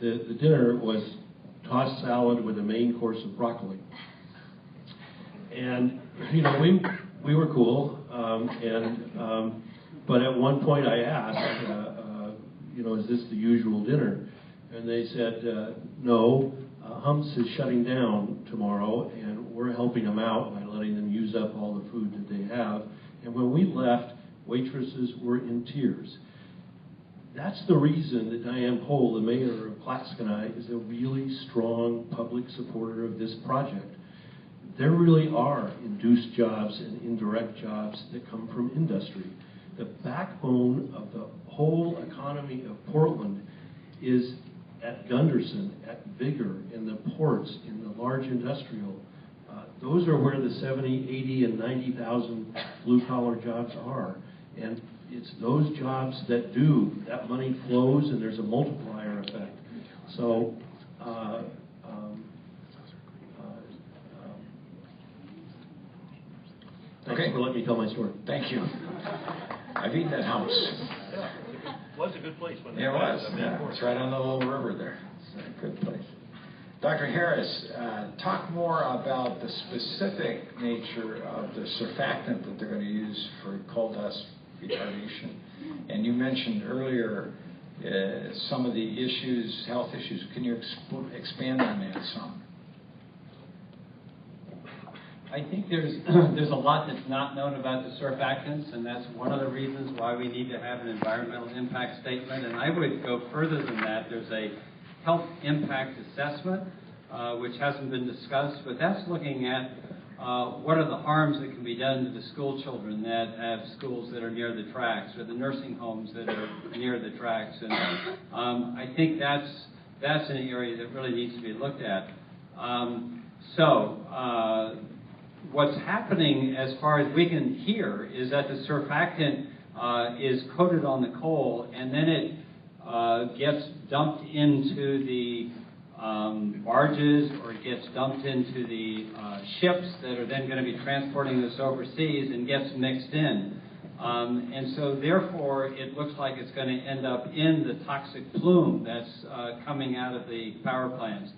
the dinner was tossed salad with a main course of broccoli, and we were cool, but at one point I asked, is this the usual dinner? And they said, no, Humps is shutting down tomorrow, and we're helping them out by letting them use up all the food that they have. And when we left, waitresses were in tears. That's the reason that Diane Pohl, the mayor of Clatskanie, is a really strong public supporter of this project. There really are induced jobs and indirect jobs that come from industry. The backbone of the whole economy of Portland is at Gunderson, at Vigor, in the ports, in the large industrial. Those are where the 70, 80, and 90,000 blue-collar jobs are. And it's those jobs that that money flows, and there's a multiplier effect. So, thanks for letting me tell my story. Thank you. I've eaten at Humps. Yeah, it was a good place. It was. Yeah, it's right on the little river there. It's a good place. Dr. Harris, talk more about the specific nature of the surfactant that they're going to use for coal dust retardation. And you mentioned earlier some of the issues, health issues. Can you expand on that some? I think there's a lot that's not known about the surfactants, and that's one of the reasons why we need to have an environmental impact statement. And I would go further than that. There's a health impact assessment, which hasn't been discussed, but that's looking at what are the harms that can be done to the school children that have schools that are near the tracks, or the nursing homes that are near the tracks. And I think that's an area that really needs to be looked at. What's happening, as far as we can hear, is that the surfactant is coated on the coal, and then it gets dumped into the barges, or it gets dumped into the ships that are then going to be transporting this overseas and gets mixed in. And so therefore, it looks like it's going to end up in the toxic plume that's coming out of the power plants.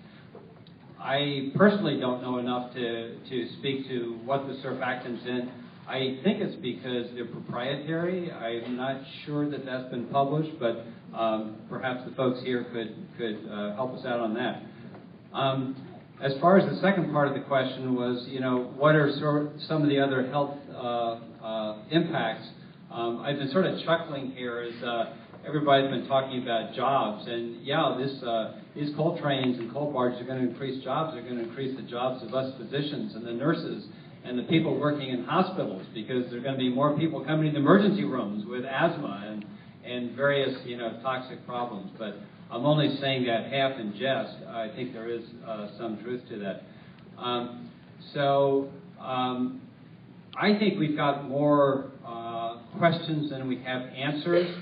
I personally don't know enough to speak to what the surfactant's in. I think it's because they're proprietary. I'm not sure that that's been published, but perhaps the folks here could help us out on that. As far as the second part of the question was, what are some of the other health impacts? I've been sort of chuckling here as everybody's been talking about jobs, and yeah, these coal trains and coal barges are going to increase jobs. They're going to increase the jobs of us physicians and the nurses and the people working in hospitals, because there are going to be more people coming to the emergency rooms with asthma and various toxic problems. But I'm only saying that half in jest. I think there is some truth to that. I think we've got more questions than we have answers.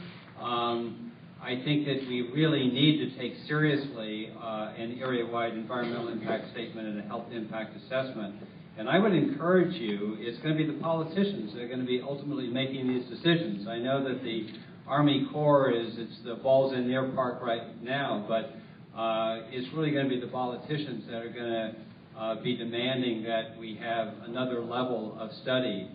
I think that we really need to take seriously an area-wide environmental impact statement and a health impact assessment. And I would encourage you, it's going to be the politicians that are going to be ultimately making these decisions. I know that the Army Corps it's the ball's in their park right now, but it's really going to be the politicians that are going to be demanding that we have another level of study.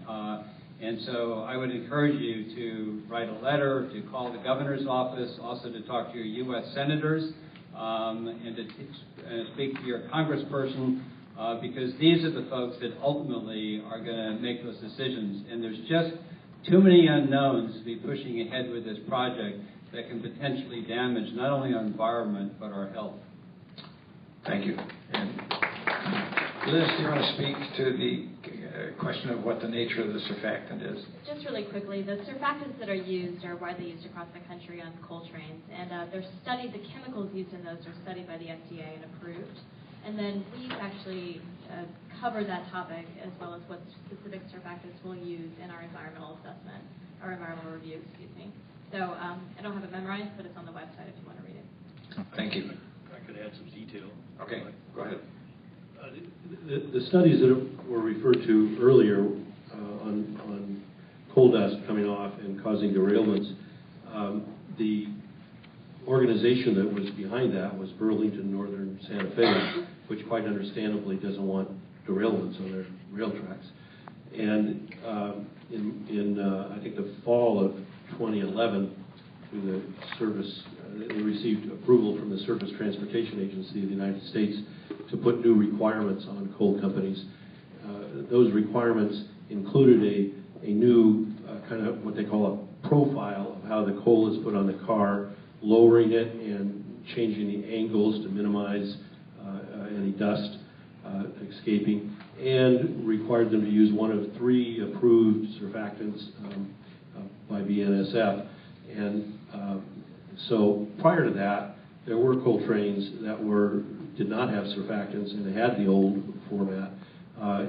And so I would encourage you to write a letter, to call the governor's office, also to talk to your U.S. senators, and to speak to your congressperson, because these are the folks that ultimately are going to make those decisions. And there's just too many unknowns to be pushing ahead with this project that can potentially damage not only our environment, but our health. Thank you. And Liz, do you want to speak to the question of what the nature of the surfactant is? Just really quickly, the surfactants that are used are widely used across the country on coal trains, and they're studied, the chemicals used in those are studied by the FDA and approved. And then we actually cover that topic, as well as what specific surfactants we'll use in our environmental assessment, our environmental review, excuse me. So I don't have it memorized, but it's on the website if you want to read it. Thank you. I could add some detail. Okay, go ahead. The studies that were referred to earlier on coal dust coming off and causing derailments, the organization that was behind that was Burlington Northern Santa Fe, which quite understandably doesn't want derailments on their rail tracks. And in I think the fall of 2011, through the service, they received approval from the Surface Transportation Agency of the United States to put new requirements on coal companies. Those requirements included a new kind of what they call a profile of how the coal is put on the car, lowering it and changing the angles to minimize any dust escaping, and required them to use one of 3 approved surfactants by BNSF. And so prior to that, there were coal trains that did not have surfactants and had the old format.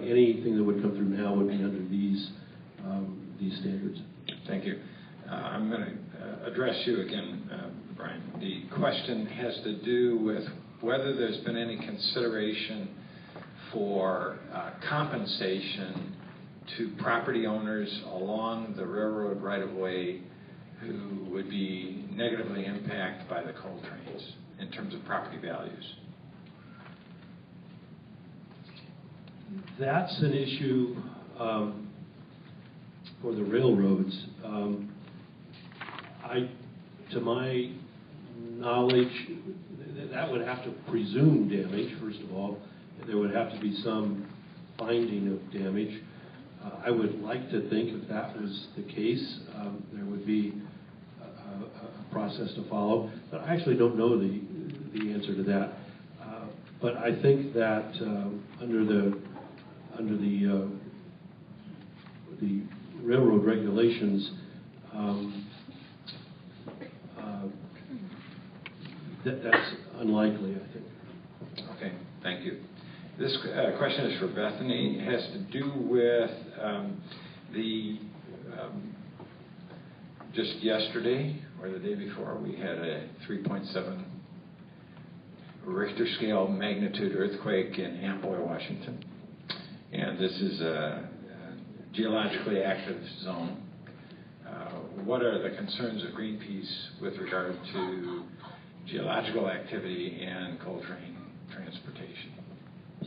Anything that would come through now would be under these standards. Thank you. I'm going to address you again, Brian. The question has to do with whether there's been any consideration for compensation to property owners along the railroad right-of-way who would be negatively impacted by the coal trains in terms of property values. That's an issue for the railroads. To my knowledge, that would have to presume damage, first of all. There would have to be some finding of damage. I would like to think if that was the case, there would be a process to follow. But I actually don't know the answer to that. But I think that under the railroad regulations, that's unlikely, I think. Okay, thank you. This question is for Bethany. It has to do with just yesterday or the day before, we had a 3.7 Richter scale magnitude earthquake in Amboy, Washington. And this is a geologically active zone. What are the concerns of Greenpeace with regard to geological activity and coal train transportation?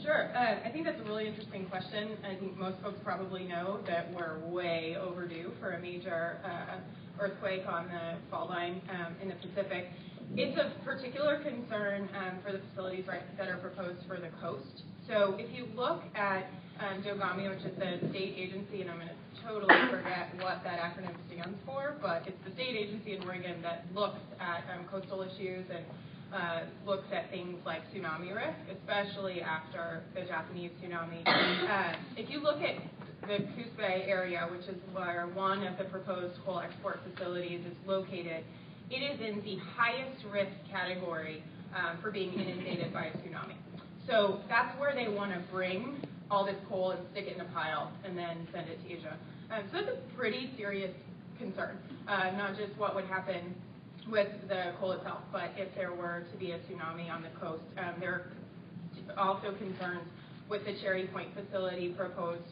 Sure. I think that's a really interesting question. I think most folks probably know that we're way overdue for a major earthquake on the fault line in the Pacific. It's of particular concern for the facilities that are proposed for the coast. So if you look at DOGAMI, which is the state agency, and I'm going to totally forget what that acronym stands for, but it's the state agency in Oregon that looks at coastal issues and looks at things like tsunami risk, especially after the Japanese tsunami. If you look at the Coos Bay area, which is where one of the proposed coal export facilities is located, it is in the highest risk category for being inundated by a tsunami. So that's where they want to bring all this coal and stick it in a pile and then send it to Asia. So that's a pretty serious concern, not just what would happen with the coal itself, but if there were to be a tsunami on the coast. There are also concerns with the Cherry Point facility proposed,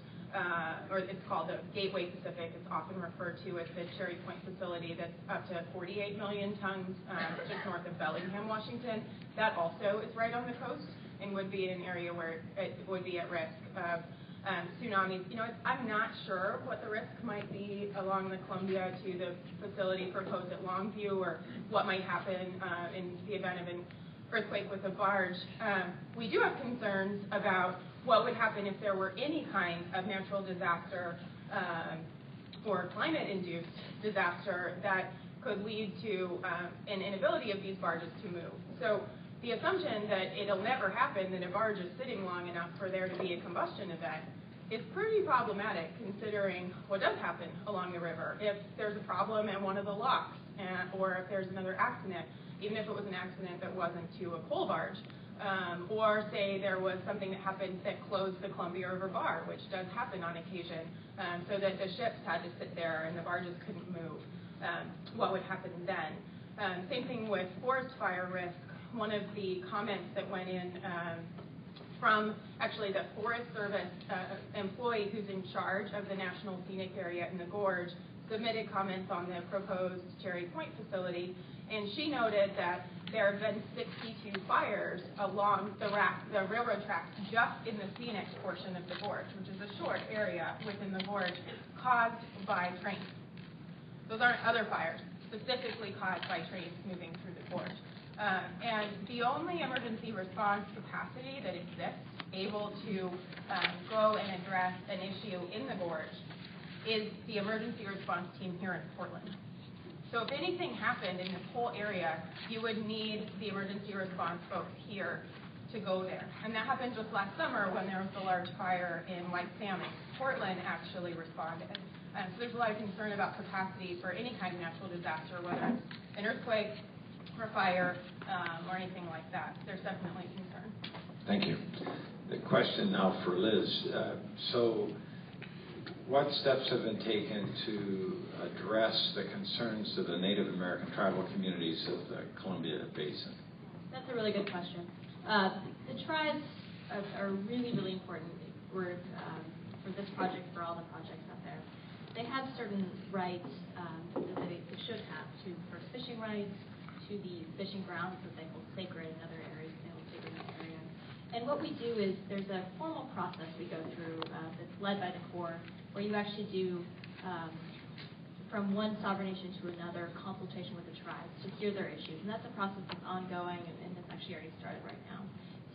or it's called the Gateway Pacific. It's often referred to as the Cherry Point facility that's up to 48 million tons just north of Bellingham, Washington. That also is right on the coast and would be an area where it would be at risk of tsunamis. You know, I'm not sure what the risk might be along the Columbia to the facility proposed at Longview, or what might happen in the event of an earthquake with a barge. We do have concerns about what would happen if there were any kind of natural disaster or climate-induced disaster that could lead to an inability of these barges to move. So the assumption that it'll never happen, that a barge is sitting long enough for there to be a combustion event, is pretty problematic considering what does happen along the river. If there's a problem in one of the locks, or if there's another accident, even if it was an accident that wasn't to a coal barge, or say there was something that happened that closed the Columbia River Bar, which does happen on occasion, so that the ships had to sit there and the barges couldn't move, what would happen then? Same thing with forest fire risk. One of the comments that went in from actually the Forest Service employee who's in charge of the National Scenic Area in the Gorge submitted comments on the proposed Cherry Point facility, and she noted that there have been 62 fires along the railroad tracks just in the scenic portion of the gorge, which is a short area within the gorge, caused by trains. Those aren't other fires, specifically caused by trains moving through the gorge. And the only emergency response capacity that exists able to go and address an issue in the gorge is the emergency response team here in Portland. So if anything happened in this whole area, you would need the emergency response folks here to go there. And that happened just last summer when there was a large fire in White Salmon. Portland actually responded. So there's a lot of concern about capacity for any kind of natural disaster, whether it's an earthquake, or fire, or anything like that. There's definitely concern. Thank you. The question now for Liz. So what steps have been taken to address the concerns of the Native American tribal communities of the Columbia Basin? That's a really good question. The tribes are really, really important for this project, for all the projects out there. They have certain rights that they should have for fishing rights, to the fishing grounds that they hold sacred in other areas, they hold sacred in other areas. And what we do is there's a formal process we go through that's led by the Corps, where you actually do from one sovereign nation to another consultation with the tribes to hear their issues. And that's a process that's ongoing and has actually already started right now.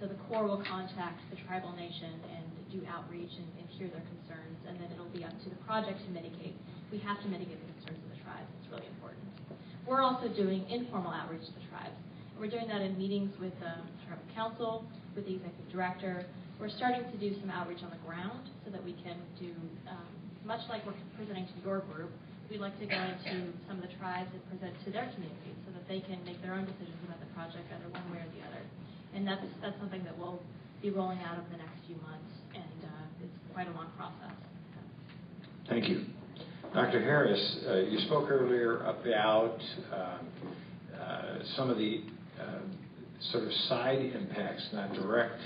So the Corps will contact the tribal nation and do outreach and hear their concerns, and then it'll be up to the project to mitigate. We have to mitigate the concerns of the tribes. It's really important. We're also doing informal outreach to the tribes. We're doing that in meetings with the tribal council, with the executive director. We're starting to do some outreach on the ground so that we can do, much like we're presenting to your group, we'd like to go into some of the tribes and present to their communities so that they can make their own decisions about the project, either one way or the other. And that's something that we'll be rolling out over the next few months, and it's quite a long process. Thank you. Dr. Harris, you spoke earlier about some of the sort of side impacts, not direct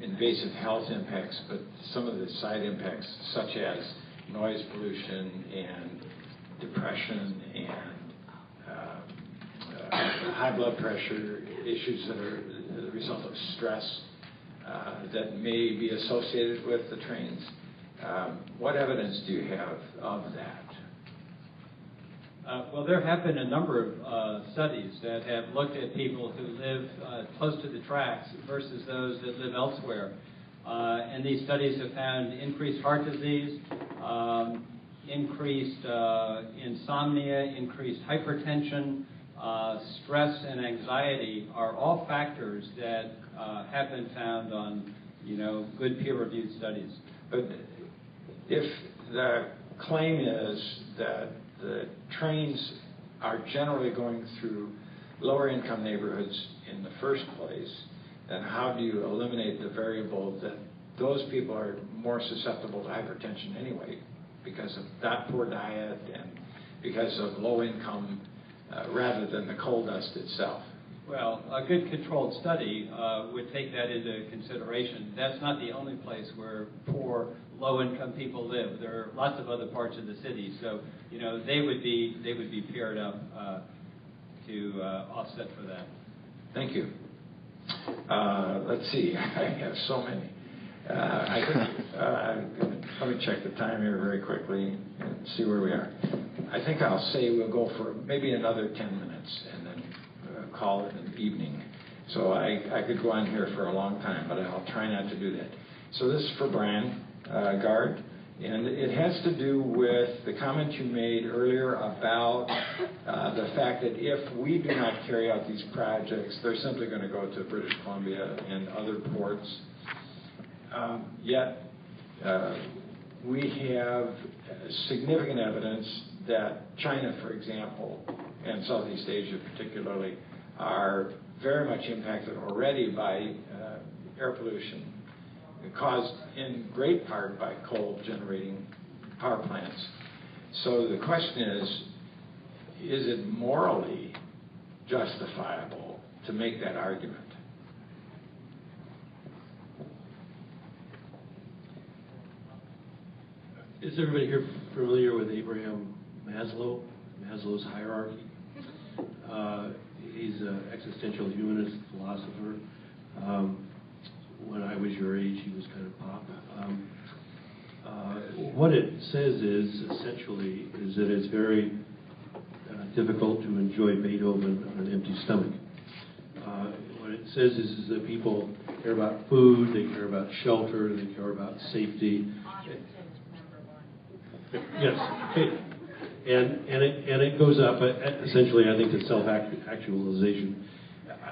invasive health impacts, but some of the side impacts such as noise pollution and depression and high blood pressure issues that are the result of stress that may be associated with the trains. What evidence do you have of that? Well, there have been a number of studies that have looked at people who live close to the tracks versus those that live elsewhere. And these studies have found increased heart disease, increased insomnia, increased hypertension, stress and anxiety are all factors that have been found on, good peer-reviewed studies. But if the claim is that the trains are generally going through lower income neighborhoods in the first place, then how do you eliminate the variable that those people are more susceptible to hypertension anyway because of that poor diet and because of low income rather than the coal dust itself? Well, a good controlled study would take that into consideration. That's not the only place where poor, low-income people live. There are lots of other parts of the city, so they would be paired up to offset for that. Thank you. Let's see. I have so many. Let me check the time here very quickly and see where we are. I think I'll say we'll go for maybe another 10 minutes and then call it an evening. So I could go on here for a long time, but I'll try not to do that. So this is for Brian Gard, and it has to do with the comment you made earlier about the fact that if we do not carry out these projects, they're simply going to go to British Columbia and other ports. Yet we have significant evidence that China, for example, and Southeast Asia particularly, are very much impacted already by air pollution caused in great part by coal generating power plants. So the question is it morally justifiable to make that argument? Is everybody here familiar with Abraham Maslow, Maslow's hierarchy? He's an existential humanist philosopher. When I was your age, he was kind of pop. What it says is, essentially, is that it's very difficult to enjoy Beethoven on an empty stomach. What it says is that people care about food, they care about shelter, they care about safety. Yes, okay. And it goes up, essentially, I think, to self-actualization.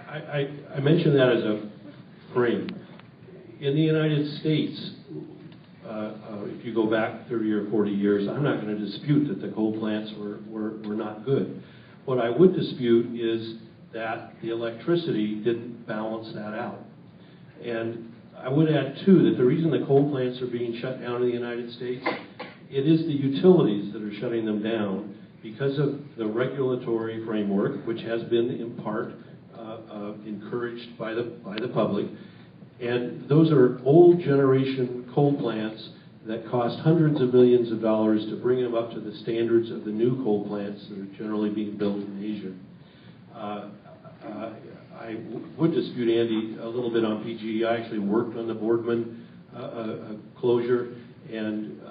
I mention that as a frame. In the United States, if you go back 30 or 40 years, I'm not going to dispute that the coal plants were not good. What I would dispute is that the electricity didn't balance that out. And I would add, too, that the reason the coal plants are being shut down in the United States, it is the utilities that are shutting them down because of the regulatory framework, which has been in part encouraged by the public. And those are old generation coal plants that cost hundreds of millions of dollars to bring them up to the standards of the new coal plants that are generally being built in Asia. I would dispute Andy a little bit on PGE. I actually worked on the Boardman closure, and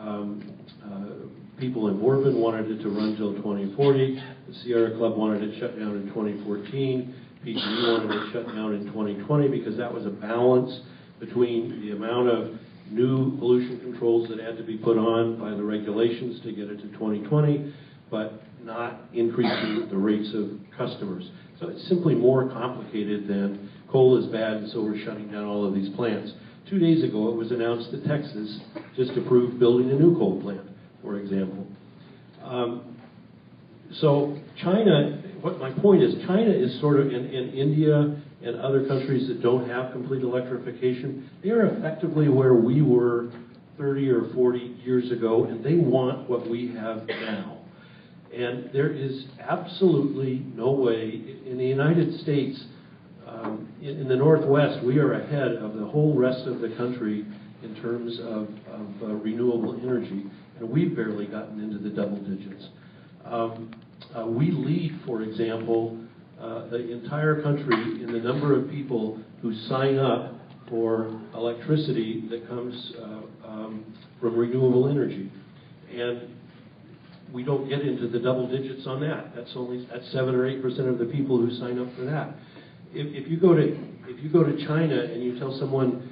people in Boardman wanted it to run till 2040. The Sierra Club wanted it shut down in 2014. PGE wanted it shut down in 2020 because that was a balance between the amount of new pollution controls that had to be put on by the regulations to get it to 2020, but not increasing the rates of customers. So it's simply more complicated than coal is bad and so we're shutting down all of these plants. 2 days ago it was announced that Texas just approved building a new coal plant, for example. So China, what my point is, China is sort of, in India and other countries that don't have complete electrification, they are effectively where we were 30 or 40 years ago, and they want what we have now. And there is absolutely no way, in the United States, in the Northwest, we are ahead of the whole rest of the country in terms of renewable energy, and we've barely gotten into the double digits. We lead, for example, the entire country in the number of people who sign up for electricity that comes from renewable energy. And we don't get into the double digits on that. That's 7 or 8% of the people who sign up for that. If you go to China and you tell someone,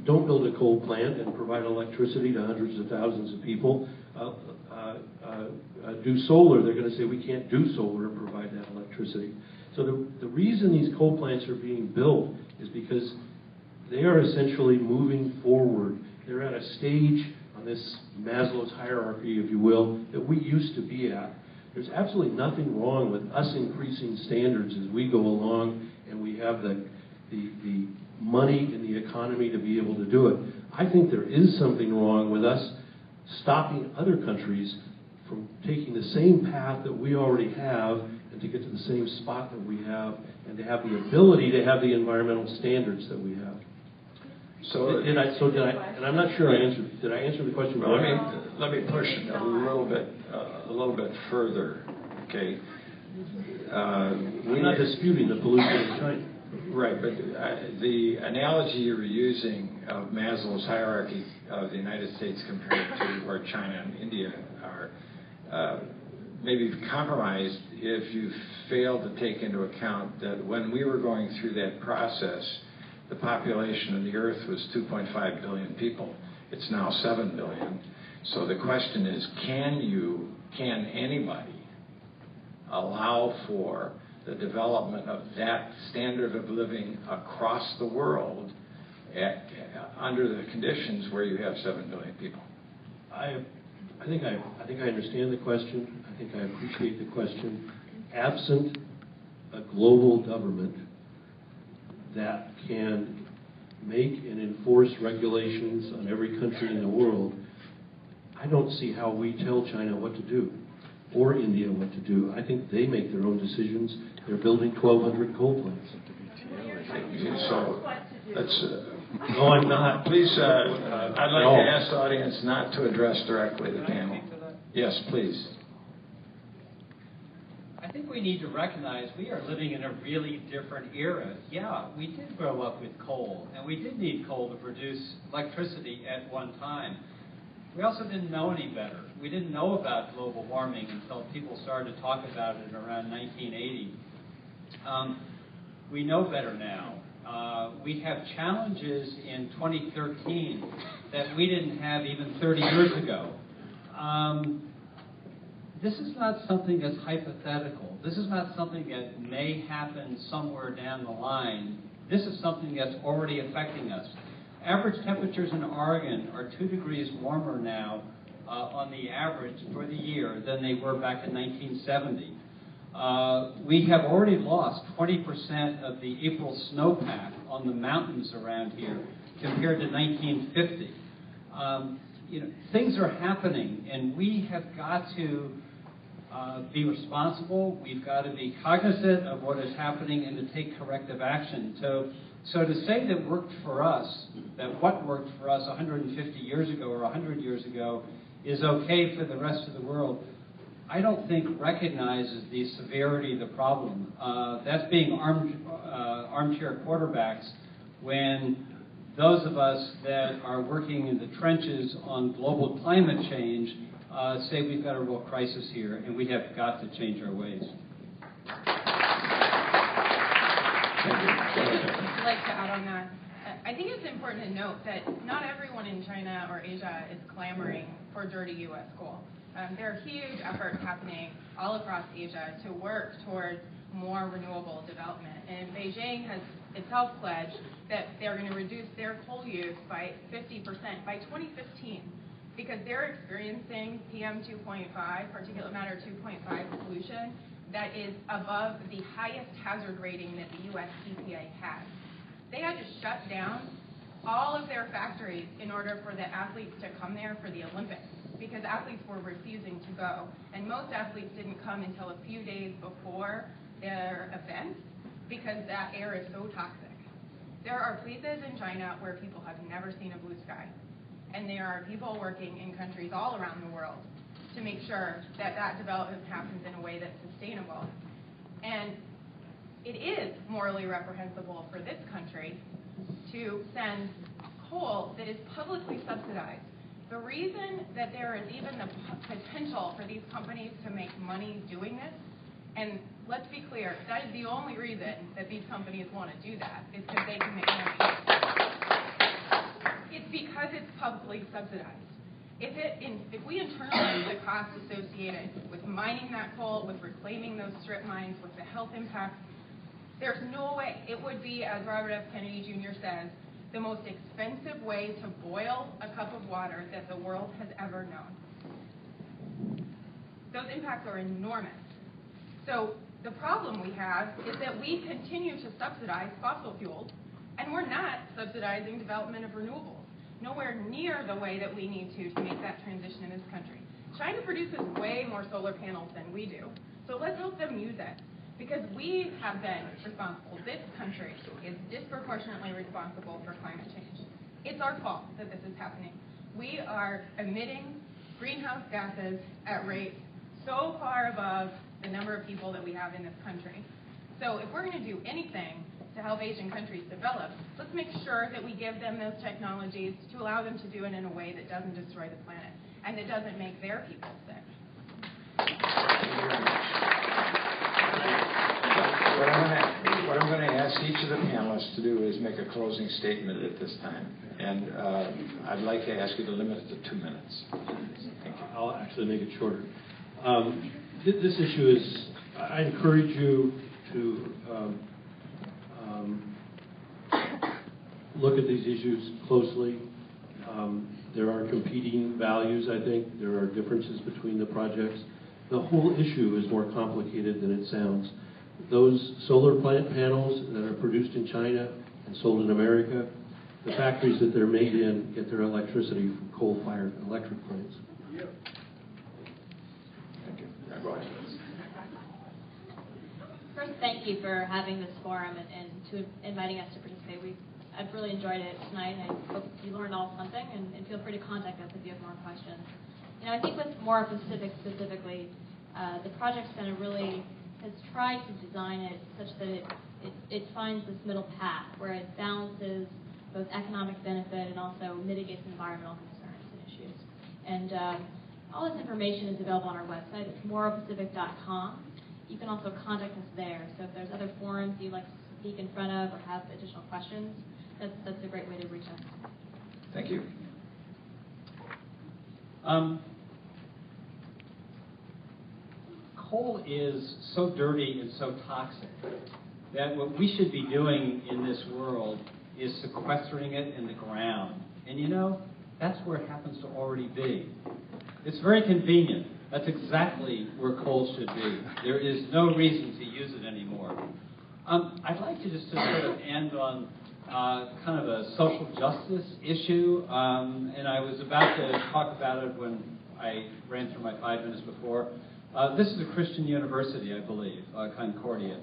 don't build a coal plant and provide electricity to hundreds of thousands of people, do solar, they're going to say we can't do solar and provide that electricity. So the reason these coal plants are being built is because they are essentially moving forward. They're at a stage on this Maslow's hierarchy, if you will, that we used to be at. There's absolutely nothing wrong with us increasing standards as we go along and we have the money in the economy to be able to do it. I think there is something wrong with us stopping other countries from taking the same path that we already have and to get to the same spot that we have and to have the ability to have the environmental standards that we have. And I'm not sure did I answer the question? Let me push it a little bit further, okay? I'm not disputing the pollution in China. Right, but the analogy you were using of Maslow's hierarchy of the United States compared to where China and India are maybe compromised if you fail to take into account that when we were going through that process, the population of the Earth was 2.5 billion people. It's now 7 billion. So the question is, can anybody allow for the development of that standard of living across the world under the conditions where you have 7 billion people? I think I understand the question. I think I appreciate the question. Absent a global government that can make and enforce regulations on every country in the world, I don't see how we tell China what to do or India what to do. I think they make their own decisions. They're building 1,200 coal plants. So let's. No, I'm not. Please, I'd like to ask the audience not to address directly the panel. Yes, please. I think we need to recognize we are living in a really different era. Yeah, we did grow up with coal, and we did need coal to produce electricity at one time. We also didn't know any better. We didn't know about global warming until people started to talk about it around 1980. We know better now. We have challenges in 2013 that we didn't have even 30 years ago. This is not something that's hypothetical. This is not something that may happen somewhere down the line. This is something that's already affecting us. Average temperatures in Oregon are 2 degrees warmer now on the average for the year than they were back in 1970. We have already lost 20% of the April snowpack on the mountains around here compared to 1950. Things are happening, and we have got to be responsible. We've got to be cognizant of what is happening and to take corrective action. So to say that what worked for us 150 years ago or 100 years ago is okay for the rest of the world, I don't think recognizes the severity of the problem. That's being armchair quarterbacks when those of us that are working in the trenches on global climate change say we've got a real crisis here and we have got to change our ways. I'd like to add on that. I think it's important to note that not everyone in China or Asia is clamoring for dirty U.S. coal. There are huge efforts happening all across Asia to work towards more renewable development. And Beijing has itself pledged that they're going to reduce their coal use by 50% by 2015 because they're experiencing PM 2.5, particulate matter 2.5 pollution that is above the highest hazard rating that the U.S. EPA has. They had to shut down all of their factories in order for the athletes to come there for the Olympics because athletes were refusing to go. And most athletes didn't come until a few days before their events because that air is so toxic. There are places in China where people have never seen a blue sky. And there are people working in countries all around the world to make sure that that development happens in a way that's sustainable. And it is morally reprehensible for this country to send coal that is publicly subsidized. The reason that there is even the potential for these companies to make money doing this, and let's be clear, that is the only reason that these companies want to do that, is because they can make money. It's because it's publicly subsidized. If we internalize the costs associated with mining that coal, with reclaiming those strip mines, with the health impacts, there's no way. It would be, as Robert F. Kennedy Jr. says, the most expensive way to boil a cup of water that the world has ever known. Those impacts are enormous. So the problem we have is that we continue to subsidize fossil fuels, and we're not subsidizing development of renewables. Nowhere near the way that we need to make that transition in this country. China produces way more solar panels than we do, so let's help them use it. Because we have been responsible. This country is disproportionately responsible for climate change. It's our fault that this is happening. We are emitting greenhouse gases at rates so far above the number of people that we have in this country. So if we're going to do anything to help Asian countries develop, let's make sure that we give them those technologies to allow them to do it in a way that doesn't destroy the planet and that doesn't make their people sick. What I'm going to ask each of the panelists to do is make a closing statement at this time. And I'd like to ask you to limit it to 2 minutes. Thank you. I'll actually make it shorter. This issue is, I encourage you to look at these issues closely. There are competing values, I think. There are differences between the projects. The whole issue is more complicated than it sounds. Those solar plant panels that are produced in China and sold in America, the factories that they're made in get their electricity from coal-fired electric plants. Thank you. First, thank you for having this forum and to inviting us to participate. I've really enjoyed it tonight. I hope you learned all something, and feel free to contact us if you have more questions. I think with More Pacific specifically, the Project Center really has tried to design it such that it finds this middle path where it balances both economic benefit and also mitigates environmental concerns and issues. And all this information is available on our website. It's morepacific.com. You can also contact us there. So if there's other forums you'd like to speak in front of or have additional questions, that's a great way to reach us. Thank you. Coal is so dirty and so toxic that what we should be doing in this world is sequestering it in the ground. And that's where it happens to already be. It's very convenient. That's exactly where coal should be. There is no reason to use it anymore. I'd like to just sort of end on kind of a social justice issue. And I was about to talk about it when I ran through my 5 minutes before. This is a Christian university, I believe, Concordia.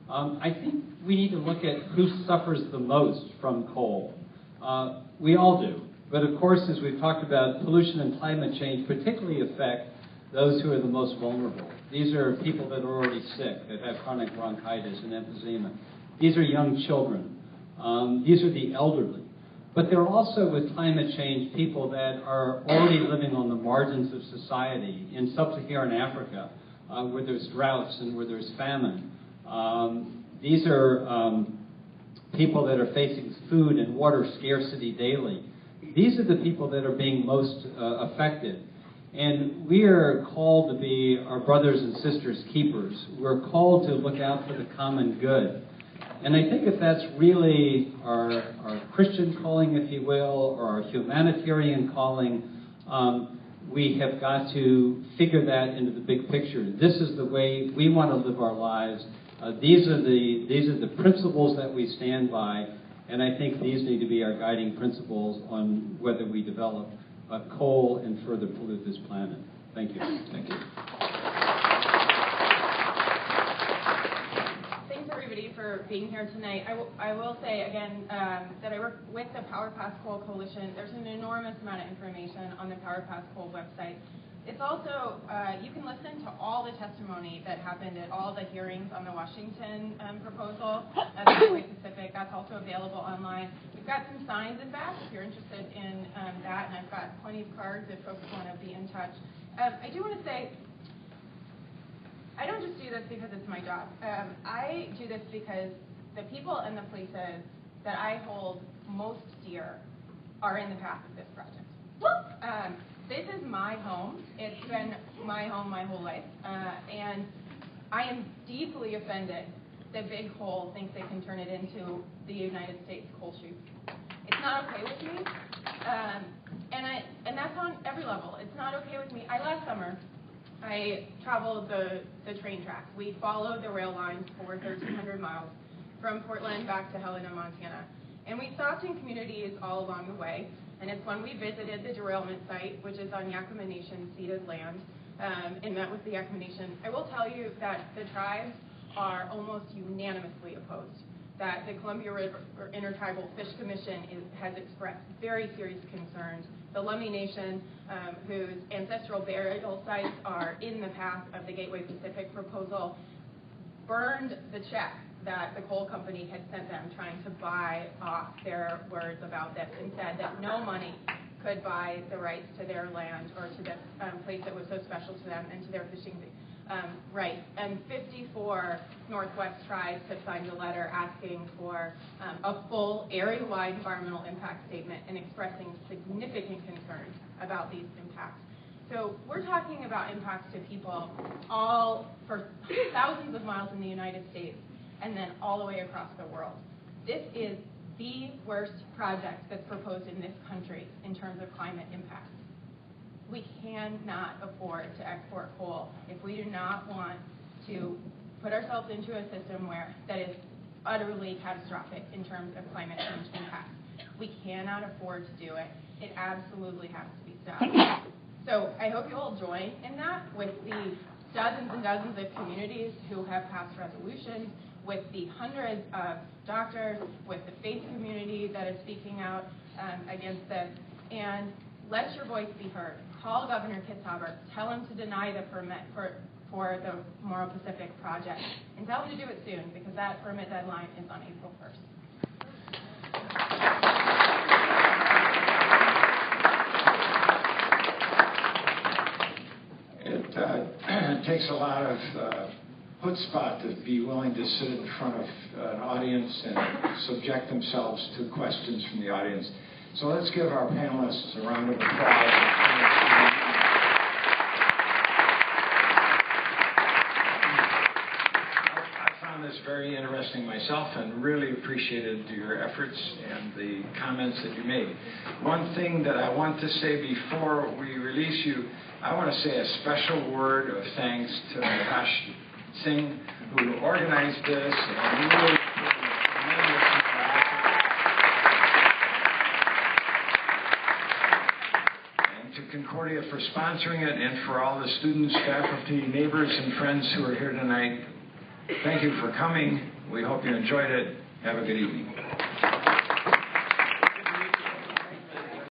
I think we need to look at who suffers the most from coal. We all do. But of course, as we've talked about, pollution and climate change particularly affect those who are the most vulnerable. These are people that are already sick, that have chronic bronchitis and emphysema. These are young children. These are the elderly. But there are also, with climate change, people that are already living on the margins of society in sub-Saharan Africa, where there's droughts and where there's famine. These are people that are facing food and water scarcity daily. These are the people that are being most affected. And we are called to be our brothers and sisters' keepers. We're called to look out for the common good. And I think if that's really our Christian calling, if you will, or our humanitarian calling, we have got to figure that into the big picture. This is the way we want to live our lives. These are the principles that we stand by, and I think these need to be our guiding principles on whether we develop coal and further pollute this planet. Thank you. Thank you. Thanks everybody for being here tonight. I will say again that I work with the Power Pass Coal Coalition. There's an enormous amount of information on the Power Pass Coal website. It's also, you can listen to all the testimony that happened at all the hearings on the Washington proposal at the Gateway Pacific. That's also available online. We've got some signs in back if you're interested in that, and I've got plenty of cards if folks want to be in touch. I do want to say, I don't just do this because it's my job. I do this because the people and the places that I hold most dear are in the path of this project. This is my home. It's been my home my whole life. And I am deeply offended that Big Coal thinks they can turn it into the United States coal chute. It's not okay with me. And that's on every level. It's not okay with me. Last summer, I traveled the train track. We followed the rail lines for 1,300 miles from Portland back to Helena, Montana. And we stopped in communities all along the way. And it's when we visited the derailment site, which is on Yakima Nation ceded land, and met with the Yakima Nation. I will tell you that the tribes are almost unanimously opposed, that the Columbia River Intertribal Fish Commission has expressed very serious concerns. The Lummi Nation, whose ancestral burial sites are in the path of the Gateway Pacific proposal, burned the check that the coal company had sent them trying to buy off their words about this, and said that no money could buy the rights to their land or to this place that was so special to them and to their fishing rights. And 54 Northwest tribes have signed a letter asking for a full area-wide environmental impact statement and expressing significant concerns about these impacts. So we're talking about impacts to people all for thousands of miles in the United States and then all the way across the world. This is the worst project that's proposed in this country in terms of climate impacts. We cannot afford to export coal if we do not want to put ourselves into a system that is utterly catastrophic in terms of climate change impacts. We cannot afford to do it. It absolutely has to be stopped. So I hope you all join in that with the dozens and dozens of communities who have passed resolutions, with the hundreds of doctors, with the faith community that is speaking out against this, and let your voice be heard. Call Governor Kitzhaber, tell him to deny the permit for the Morrow Pacific project, and tell him to do it soon, because that permit deadline is on April 1st. It takes a lot of chutzpah to be willing to sit in front of an audience and subject themselves to questions from the audience. So let's give our panelists a round of applause. I found this very interesting myself and really appreciated your efforts and the comments that you made. One thing that I want to say before we release you, I want to say a special word of thanks to Nakash Singh, who organized this and really and to Concordia for sponsoring it, and for all the students, faculty, neighbors, and friends who are here tonight. Thank you for coming. We hope you enjoyed it. Have a good evening.